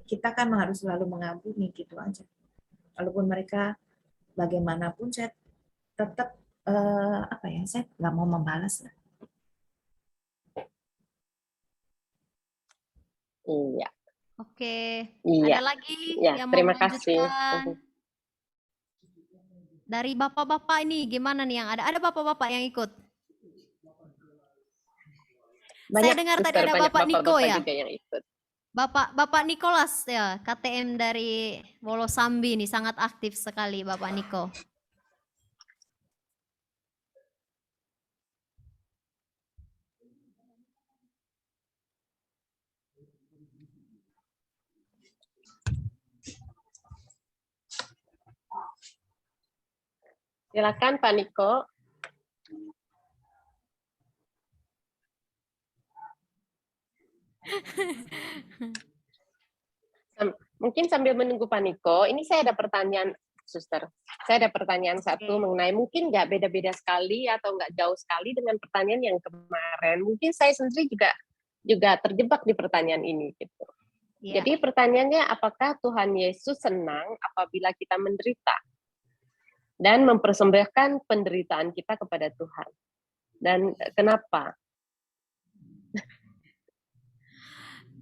kita kan harus selalu mengampuni gitu aja. Walaupun mereka bagaimanapun saya tetap saya nggak mau membalas lah. Iya. Oke, Iya. ada lagi Ya, yang mau terima kasih. melanjutkan? Dari bapak-bapak ini gimana nih yang ada? Ada bapak-bapak yang ikut? Banyak, Saya dengar tadi Suster, ada banyak Bapak Niko bapak-bapak ya? juga yang ikut. Bapak Nicholas ya, KTM dari Wolosambi nih sangat aktif sekali Bapak Niko. Silakan Pak Niko. Mungkin sambil menunggu Pak Niko, ini saya ada pertanyaan, Suster. Saya ada pertanyaan satu mengenai mungkin nggak beda-beda sekali atau nggak jauh sekali dengan pertanyaan yang kemarin. Mungkin saya sendiri juga terjebak di pertanyaan ini gitu. Ya. Jadi pertanyaannya, apakah Tuhan Yesus senang apabila kita menderita dan mempersembahkan penderitaan kita kepada Tuhan? Dan kenapa?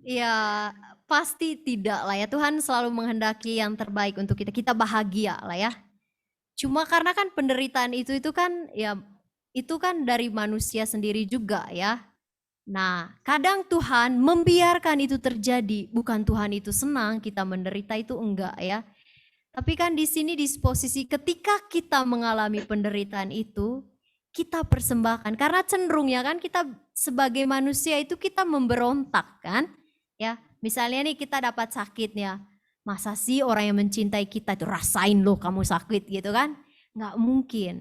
Ya, pasti tidak lah ya. Tuhan selalu menghendaki yang terbaik untuk kita. Kita bahagia lah ya. Cuma karena kan penderitaan itu kan ya itu kan dari manusia sendiri juga ya. Nah, kadang Tuhan membiarkan itu terjadi. Bukan Tuhan itu senang kita menderita, itu enggak ya. Tapi kan di sini di posisi ketika kita mengalami penderitaan itu, kita persembahkan. Karena cenderung ya kan kita sebagai manusia itu kita memberontak kan. Ya, misalnya nih kita dapat sakitnya, masa sih orang yang mencintai kita itu rasain loh kamu sakit gitu kan? Nggak mungkin.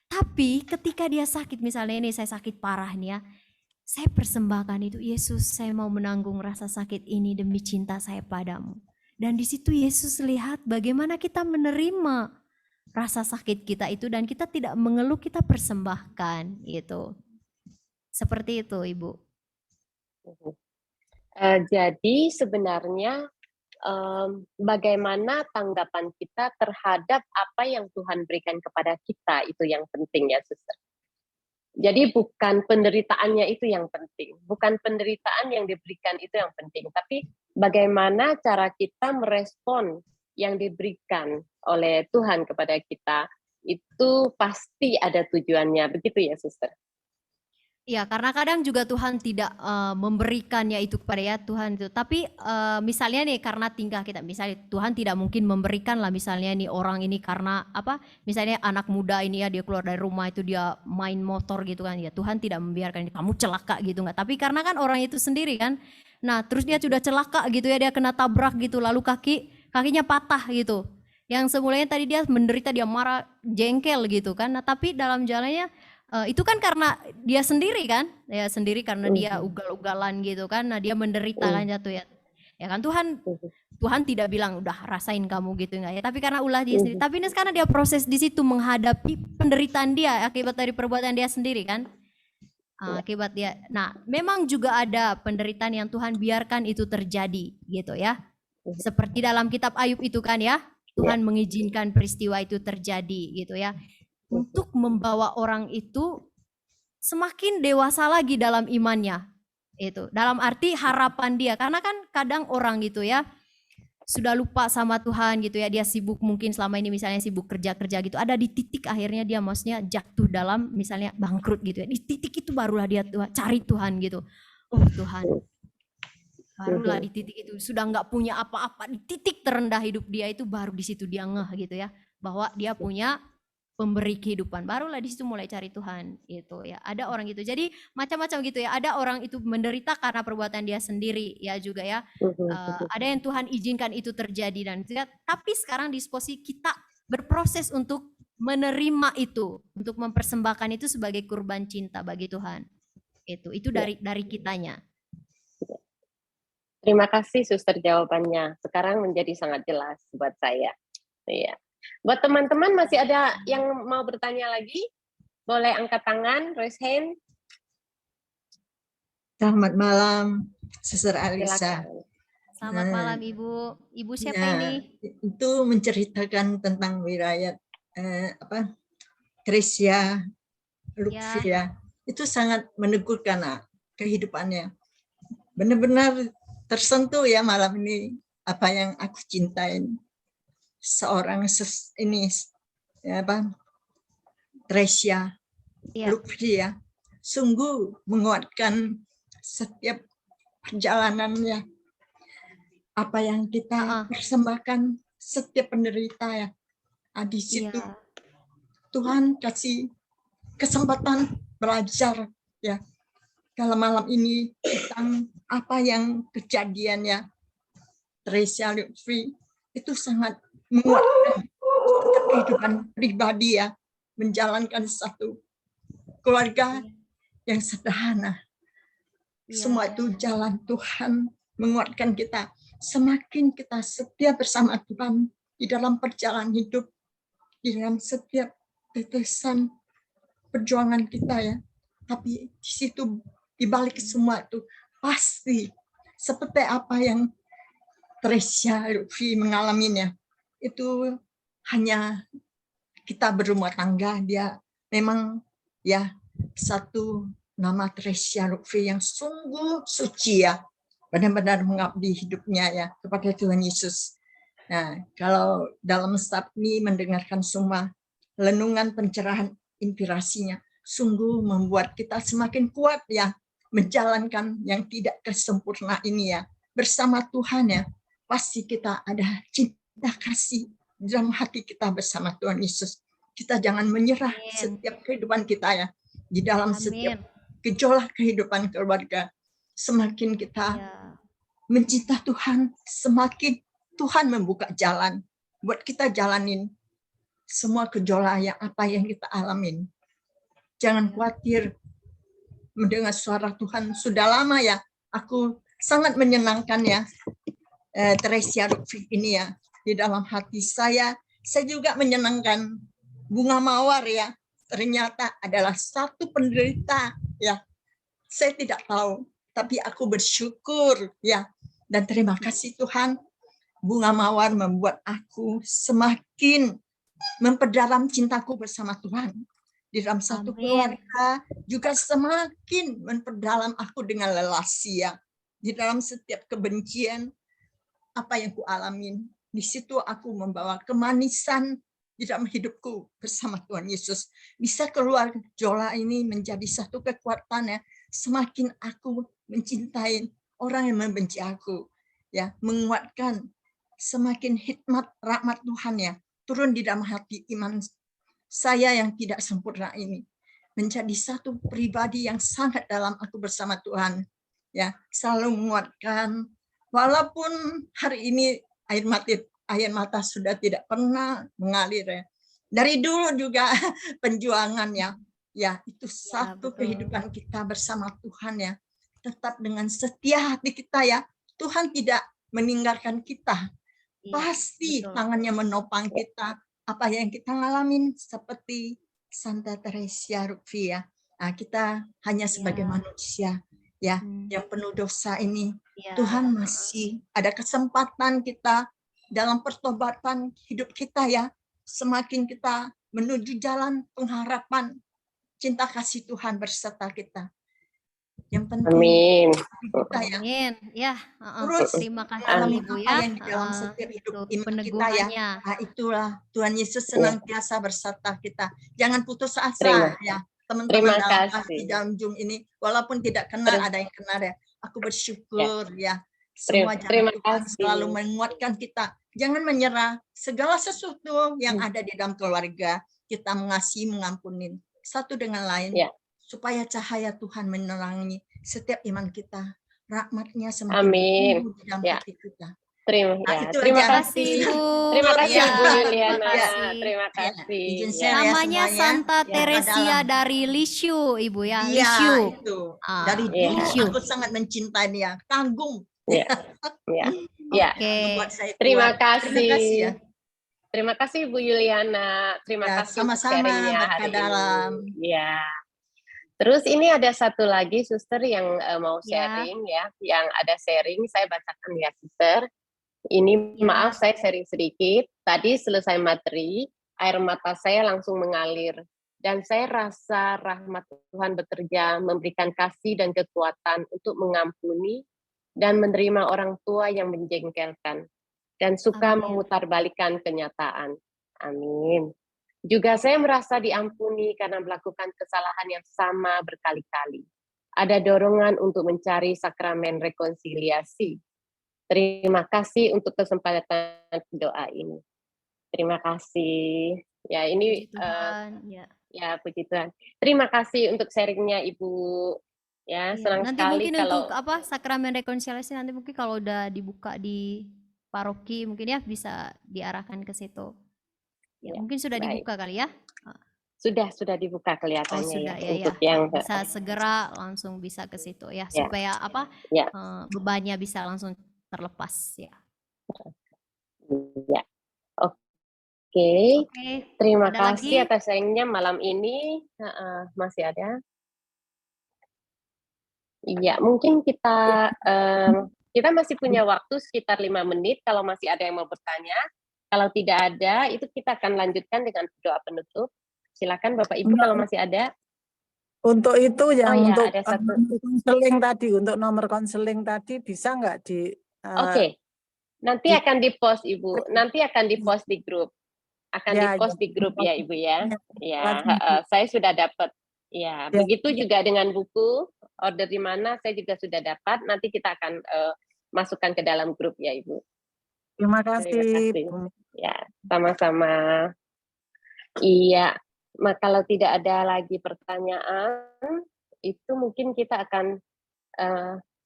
Tapi ketika dia sakit, misalnya ini saya sakit parah nih ya, saya persembahkan itu, Yesus saya mau menanggung rasa sakit ini demi cinta saya padamu. Dan di situ Yesus lihat bagaimana kita menerima rasa sakit kita itu dan kita tidak mengeluh, kita persembahkan gitu. Seperti itu Ibu. Jadi sebenarnya bagaimana tanggapan kita terhadap apa yang Tuhan berikan kepada kita, itu yang penting ya, Suster. Jadi bukan penderitaannya itu yang penting, bukan penderitaan yang diberikan itu yang penting, tapi bagaimana cara kita merespon yang diberikan oleh Tuhan kepada kita, itu pasti ada tujuannya, begitu ya, Suster? Ya, karena kadang juga Tuhan tidak memberikannya itu kepada ya Tuhan itu. Tapi misalnya nih karena tingkah kita, misalnya Tuhan tidak mungkin memberikan lah misalnya nih orang ini karena apa? Misalnya anak muda ini ya dia keluar dari rumah itu dia main motor gitu kan ya. Tuhan tidak membiarkan kamu celaka gitu nggak. Tapi karena kan orang itu sendiri kan. Nah, terus dia sudah celaka gitu ya, dia kena tabrak gitu lalu kakinya patah gitu. Yang semulanya tadi dia menderita, dia marah, jengkel gitu kan. Nah, tapi dalam jalannya itu kan karena dia sendiri kan, ya sendiri karena dia ugal-ugalan gitu kan, nah dia menderita kan jatuh ya, ya kan Tuhan tidak bilang udah rasain kamu gitu nggak ya, tapi karena ulah dia sendiri. Tapi ini sekarang dia proses di situ menghadapi penderitaan dia akibat dari perbuatan dia sendiri kan, akibat dia. Nah memang juga ada penderitaan yang Tuhan biarkan itu terjadi gitu ya, seperti dalam kitab Ayub itu kan ya, Tuhan mengizinkan peristiwa itu terjadi gitu ya, untuk membawa orang itu semakin dewasa lagi dalam imannya. Itu dalam arti harapan dia, karena kan kadang orang gitu ya sudah lupa sama Tuhan gitu ya, dia sibuk mungkin selama ini misalnya sibuk kerja-kerja gitu, ada di titik akhirnya dia maksudnya jatuh dalam misalnya bangkrut gitu ya, di titik itu barulah dia cari Tuhan gitu. Oh Tuhan, barulah di titik itu sudah nggak punya apa-apa, di titik terendah hidup dia itu baru di situ dia ngeh gitu ya, bahwa dia punya pemberi kehidupan, barulah di situ mulai cari Tuhan gitu ya. Ada orang gitu, jadi macam-macam gitu ya. Ada orang itu menderita karena perbuatan dia sendiri ya juga ya. Ada yang Tuhan izinkan itu terjadi dan tapi sekarang disposisi kita berproses untuk menerima itu, untuk mempersembahkan itu sebagai kurban cinta bagi Tuhan. Itu dari kitanya. Terima kasih Suster jawabannya. Sekarang menjadi sangat jelas buat saya. Iya. Buat teman-teman masih ada yang mau bertanya lagi? Boleh angkat tangan, raise hand. Selamat malam, Suster Alisa. Silakan. Selamat malam Ibu. Ibu siapa ini? Itu menceritakan tentang wilayah Tresia, Lukvia. Itu sangat meneguhkan kehidupannya. Benar-benar tersentuh ya malam ini apa yang aku cintain. Seorang ini Tresia, Lukvia sungguh menguatkan setiap perjalanannya apa yang kita persembahkan setiap penderita ya. Di situ Iya. Tuhan kasih kesempatan belajar ya. Kalau malam ini tentang apa yang kejadiannya Tresia Lutfi itu sangat menguatkan setiap kehidupan pribadi ya, menjalankan satu keluarga yang sederhana. Semua itu jalan Tuhan menguatkan kita. Semakin kita setia bersama Tuhan di dalam perjalanan hidup, di dalam setiap tetesan perjuangan kita ya. Tapi di situ, di balik semua itu, pasti seperti apa yang Tresia Lutfi mengalaminya. Itu hanya kita berumah tangga, dia memang ya satu nama Tresia Lutfi yang sungguh suci ya, benar-benar mengabdi hidupnya ya kepada Tuhan Yesus. Nah, kalau dalam saat ini mendengarkan semua renungan pencerahan inspirasinya, sungguh membuat kita semakin kuat ya menjalankan yang tidak kesempurna ini ya bersama Tuhan ya. Pasti kita ada cinta kasih dalam hati kita bersama Tuhan Yesus. Kita jangan menyerah setiap kehidupan kita ya. Di dalam setiap gejolak kehidupan keluarga, semakin kita mencinta Tuhan, semakin Tuhan membuka jalan buat kita jalanin semua gejolak yang apa yang kita alamin. Jangan khawatir mendengar suara Tuhan. Sudah lama ya, aku sangat menyenangkan ya Tresia Lutfi ini ya. Di dalam hati saya juga menyenangkan bunga mawar ya. Ternyata adalah satu penderita ya. Saya tidak tahu, tapi aku bersyukur ya. Dan terima kasih Tuhan, bunga mawar membuat aku semakin memperdalam cintaku bersama Tuhan. Di dalam satu keluarga juga semakin memperdalam aku dengan relasi ya. Di dalam setiap kebencian, apa yang ku alamin, di situ aku membawa kemanisan di dalam hidupku bersama Tuhan Yesus. Bisa keluar jola ini menjadi satu kekuatan ya. Semakin aku mencintai orang yang membenci aku, ya, menguatkan, semakin hikmat rahmat Tuhan ya turun di dalam hati iman saya yang tidak sempurna ini, menjadi satu pribadi yang sangat dalam aku bersama Tuhan, ya, selalu menguatkan walaupun hari ini air mata sudah tidak pernah mengalir ya. Dari dulu juga penjuangan ya itu satu kehidupan kita bersama Tuhan ya. Tetap dengan setia hati kita ya. Tuhan tidak meninggalkan kita. Pasti tangannya menopang kita. Apa yang kita ngalamin seperti Santa Tresia Lutfi ya. Nah, kita hanya sebagai manusia ya yang penuh dosa ini. Tuhan masih ada kesempatan kita dalam pertobatan hidup kita ya. Semakin kita menuju jalan pengharapan, cinta kasih Tuhan berserta kita. Yang penting Amin. kita ya. Amin. Ya, Terus terima kasih alami Ibu apa ya. yang di dalam setiap hidup Untuk iman kita ya. peneguhannya. Nah, itulah Tuhan Yesus senantiasa berserta kita. Jangan putus asa ya. Teman-teman di dalam Zoom ini, walaupun tidak kenal, ada yang kenal ya. Aku bersyukur ya. Semua jalan Tuhan selalu menguatkan kita. Jangan menyerah. Segala sesuatu yang ada di dalam keluarga, kita mengasihi, mengampunin satu dengan lain. Supaya cahaya Tuhan menerangi setiap iman kita. Rahmat-Nya semakin tumbuh di dalam hati kita. Terima kasih Ibu. Terima kasih Ibu Yuliana. Terima kasih. Namanya Santa Teresia dari Lisieux, Ibu ya. Iya, Lisieux. itu. Dari dulu aku sangat mencintai dia. Kagum. Ya. Terima kasih. Terima kasih Ibu Yuliana. Terima kasih sama-sama hari dalam. Ya. Terus ini ada satu lagi suster yang mau sharing ya, yang ada sharing, saya bacakan ya suster. Ini maaf saya sharing sedikit. Tadi selesai materi, air mata saya langsung mengalir dan saya rasa rahmat Tuhan bekerja memberikan kasih dan kekuatan untuk mengampuni dan menerima orang tua yang menjengkelkan dan suka memutarbalikkan kenyataan. Amin. Juga saya merasa diampuni karena melakukan kesalahan yang sama berkali-kali. Ada dorongan untuk mencari sakramen rekonsiliasi. Terima kasih untuk kesempatan doa ini. Terima kasih. Ya, ini Puji Tuhan. Ya. ya puji Tuhan. Terima kasih untuk sharingnya Ibu. Ya, Iya. senang Nanti sekali mungkin kalau untuk apa sakramen rekonsiliasi nanti mungkin kalau udah dibuka di paroki mungkin ya bisa diarahkan ke situ. Ya, ya, mungkin sudah baik. dibuka kali ya. Sudah dibuka Oh kelihatannya sudah ya ya untuk ya. yang Bisa segera langsung bisa ke situ ya ya, supaya apa ya, bebannya bisa langsung terlepas ya. ya. Oke. Oke. Terima Ada kasih lagi? atas sharingnya malam ini. Masih ada? Iya, mungkin kita masih punya waktu sekitar 5 menit kalau masih ada yang mau bertanya. Kalau tidak ada, itu kita akan lanjutkan dengan doa penutup. Silakan Bapak Ibu kalau masih ada. Untuk itu Oh yang ya, untuk ada satu. konseling tadi, untuk nomor konseling tadi bisa nggak di Oke. Nanti di- akan di-post Ibu. Nanti akan di-post di grup. Akan ya, di-post di grup ya Ibu ya. Ya, ya. saya sudah dapat. Ya, Ya. begitu juga dengan buku. Order di mana saya juga sudah dapat. Nanti kita akan masukkan ke dalam grup ya Ibu. Terima Terima kasih. kasih. Ya, sama-sama. Iya, kalau tidak ada lagi pertanyaan, itu mungkin kita akan,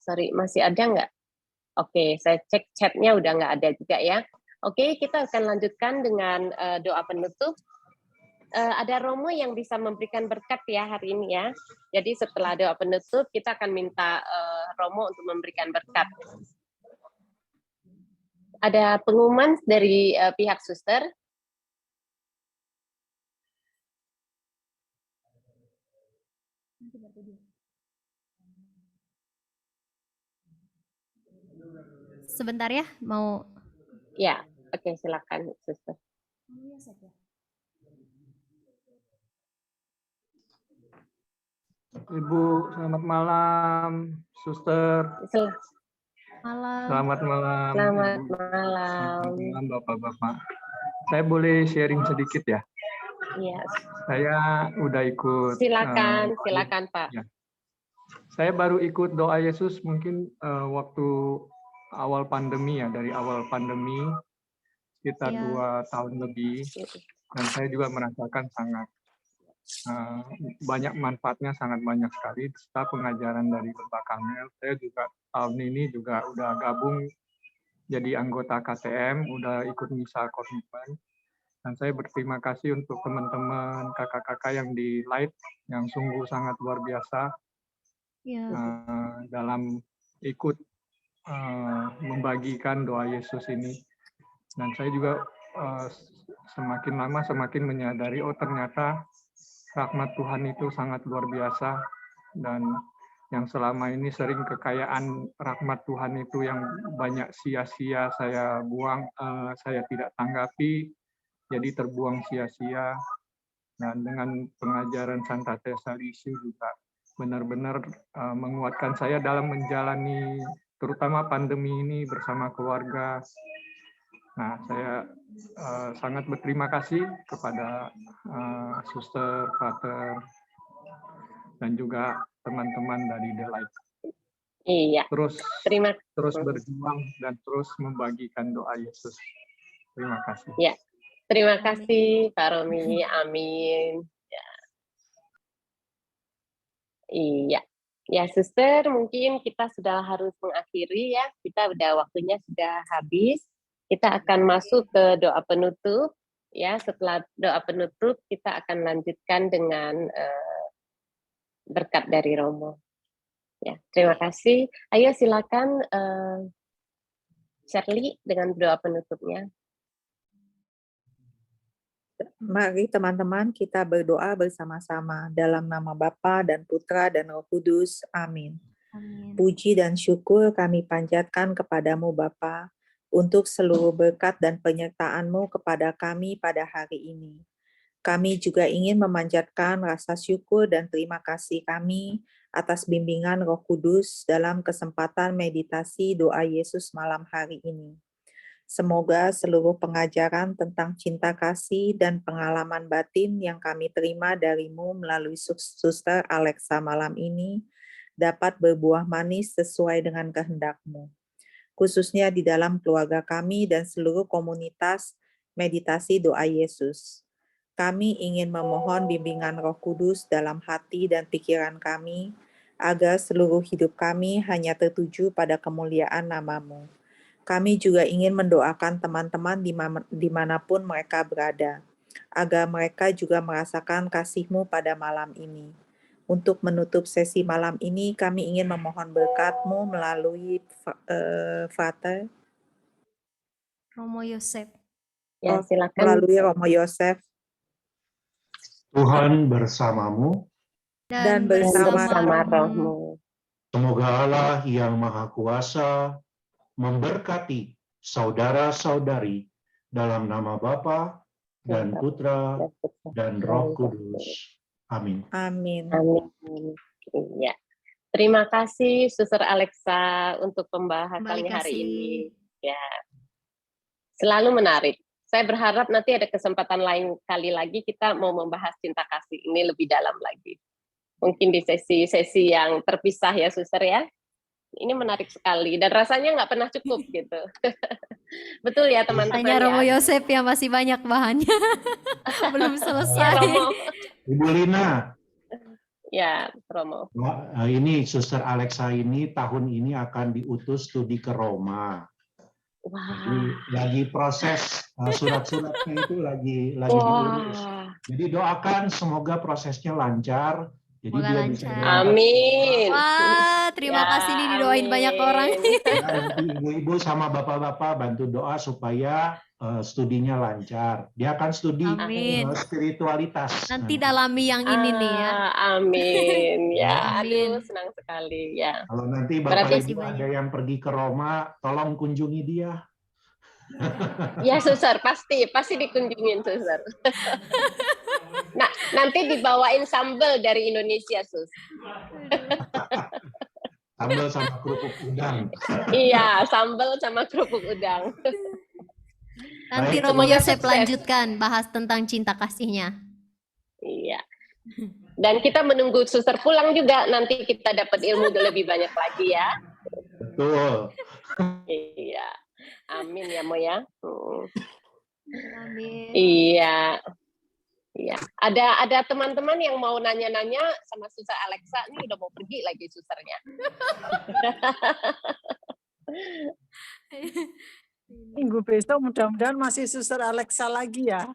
sorry, masih ada nggak? Oke, saya cek chatnya udah nggak ada juga ya. Oke, kita akan lanjutkan dengan doa penutup. Ada Romo yang bisa memberikan berkat ya hari ini ya. Jadi setelah doa penutup, kita akan minta Romo untuk memberikan berkat. Ada pengumuman dari pihak suster. Sebentar ya, mau Ya, oke silakan suster. Ibu, selamat malam, suster. malam. Selamat malam, Selamat Ibu. malam. Selamat malam, Bapak-bapak. Saya boleh sharing sedikit ya? Iya. Saya udah ikut. Silakan Pak. Ya. Saya baru ikut doa Yesus mungkin waktu awal pandemi ya, dari awal pandemi sekitar 2 tahun lebih, dan saya juga merasakan sangat banyak manfaatnya, sangat banyak sekali serta pengajaran dari Bapak Kamel. Saya juga tahun ini juga udah gabung jadi anggota KTM, udah ikut misa komitmen, dan saya berterima kasih untuk teman-teman kakak-kakak yang di Light yang sungguh sangat luar biasa dalam ikut membagikan doa Yesus ini. Dan saya juga semakin lama semakin menyadari, oh ternyata rahmat Tuhan itu sangat luar biasa, dan yang selama ini sering kekayaan rahmat Tuhan itu yang banyak sia-sia saya buang, saya tidak tanggapi, jadi terbuang sia-sia. Dan dengan pengajaran Santa Teresa Lisieux juga benar-benar menguatkan saya dalam menjalani terutama pandemi ini bersama keluarga. Nah, saya sangat berterima kasih kepada suster, pater, dan juga teman-teman dari The Light. Iya. Terus berjuang dan terus membagikan doa Yesus. Terima kasih. Ya. Terima kasih Pak Romi. Amin. Ya. Iya. Ya, suster, mungkin kita sudah harus mengakhiri ya. Kita udah waktunya sudah habis. Kita akan masuk ke doa penutup. Ya, setelah doa penutup kita akan lanjutkan dengan berkat dari Romo. Ya, terima kasih. Ayo silakan Shirley dengan doa penutupnya. Mari teman-teman kita berdoa bersama-sama dalam nama Bapa dan Putra dan Roh Kudus. Amin. Puji dan syukur kami panjatkan kepadamu Bapa untuk seluruh berkat dan penyertaan-Mu kepada kami pada hari ini. Kami juga ingin memanjatkan rasa syukur dan terima kasih kami atas bimbingan Roh Kudus dalam kesempatan meditasi doa Yesus malam hari ini. Semoga seluruh pengajaran tentang cinta kasih dan pengalaman batin yang kami terima darimu melalui Suster Alexa malam ini dapat berbuah manis sesuai dengan kehendak-Mu. khususnya di dalam keluarga kami dan seluruh komunitas meditasi doa Yesus. Kami ingin memohon bimbingan Roh Kudus dalam hati dan pikiran kami, agar seluruh hidup kami hanya tertuju pada kemuliaan nama-Mu. Kami juga ingin mendoakan teman-teman dimanapun mereka berada, agar mereka juga merasakan kasih-Mu pada malam ini. Untuk menutup sesi malam ini, kami ingin memohon berkat-Mu melalui Frater, Romo Yosef. Ya, silakan. melalui Romo Yosef, Tuhan bersamamu, dan Bersama bersama rohmu. semoga Allah yang Maha Kuasa memberkati saudara-saudari dalam nama Bapa dan Putra dan Roh Kudus. Amin. Amin. Amin. Iya. Terima kasih Suster Alexa untuk Kembali pembahasannya hari kasih. ini. Ya. Selalu menarik. Saya berharap nanti ada kesempatan lain kali lagi kita mau membahas cinta kasih ini lebih dalam lagi. Mungkin di sesi-sesi yang terpisah ya, Suster ya. Ini menarik sekali dan rasanya nggak pernah cukup gitu. Betul ya teman-teman Tanya Romo ya. Yosef ya, masih banyak bahannya. Belum Ya, selesai. Romo. Ibu Lina, Ya, Romo. ini Suster Alexa ini tahun ini akan diutus studi ke Roma. Jadi Wah. lagi proses surat-suratnya itu lagi diurus. Wah. Jadi doakan semoga prosesnya lancar. Jadi Semoga dia bisa lancar. berangkat. Amin. Wah, terima Ya, kasih nih didoain banyak orang. amin. Ya, nanti ibu-ibu sama bapak-bapak bantu doa supaya studinya lancar. Dia akan studi Amin. spiritualitas. Nanti dalami yang ini nih ya. Amin. Ya, Amin. aduh senang sekali ya. Kalau nanti Berarti- bapak ibu ada yang pergi ke Roma, tolong kunjungi dia. Ya, Suster, pasti dikunjungin, Suster. Nah, nanti dibawain sambal dari Indonesia, Sus. Sambal sama kerupuk udang. Iya, sambal sama kerupuk udang. Nanti Baik, Romo semoga Yosef sukses. lanjutkan bahas tentang cinta kasihnya. Iya. Dan kita menunggu Suster pulang juga, nanti kita dapat ilmu lebih banyak lagi ya. Betul. Iya. Amin ya, Mo ya. Amin. Iya. Iya. Ada teman-teman yang mau nanya-nanya sama Suster Alexa nih, udah mau pergi lagi susternya. Minggu besok mudah-mudahan masih Suster Alexa lagi ya.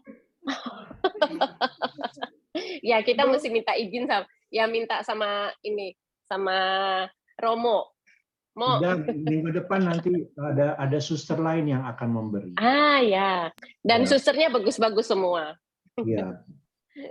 Ya, kita mesti minta izin minta sama Romo. Mo. Dan minggu depan nanti ada suster lain yang akan memberi. Ah ya. Dan Ya. susternya bagus-bagus semua. Iya.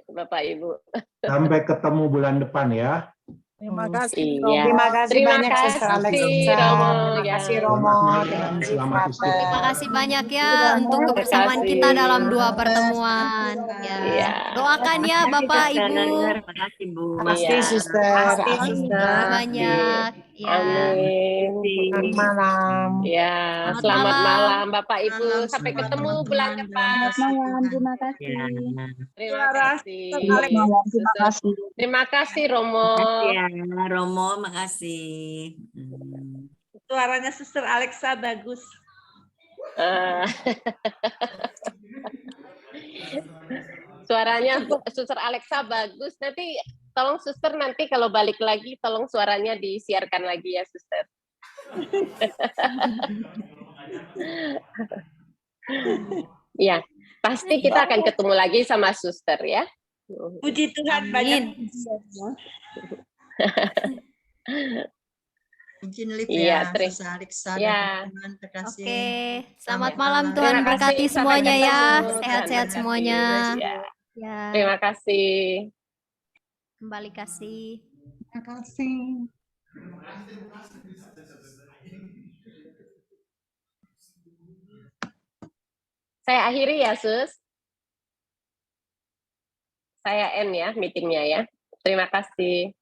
Bapak Ibu. Sampai ketemu bulan depan ya. Terima kasih. Iya. Terima kasih Terima banyak Suster kasih, Alexa. Romo. Terima Ya. kasih Romo. Selamat malam, Terima kasih selamat Frater. istirahat. Terima kasih banyak ya untuk Terima kebersamaan kasih. kita dalam dua pertemuan. Ya. Iya. Doakan ya Bapak Ibu. Makasih Bu. Makasih Iya. Suster. Makasih, Amin. Suster. Banyak. Ya. Amin. Selamat malam. Ya, Selamat selamat malam. malam Bapak Ibu. Malam Sampai semua ketemu teman-teman bulan dalam depan. kasih Tuhan. Ya. Terima kasih. Selamat malam, terima Suster. kasih. Terima kasih Romo. Makasih ya, Romo, makasih. Suaranya Suster Alexa bagus. Eh, Suaranya Suster Alexa bagus. Nanti tolong Suster nanti kalau balik lagi tolong suaranya disiarkan lagi ya Suster. Ya, pasti kita akan ketemu lagi sama Suster ya. Puji Tuhan banyak. Izin live Iya, ya, Suster Alexa dan Ya. teman-teman terkasih. Oke, selamat Selamat malam. malam. Tuhan Terima kasih, berkati sampai semuanya ya. ketemu. Sehat-sehat Tuhan berkati. semuanya. Ya. Ya, Terima kasih. kembali kasih. Terima kasih. Saya akhiri ya, Sus. Saya end ya meetingnya ya. Terima kasih.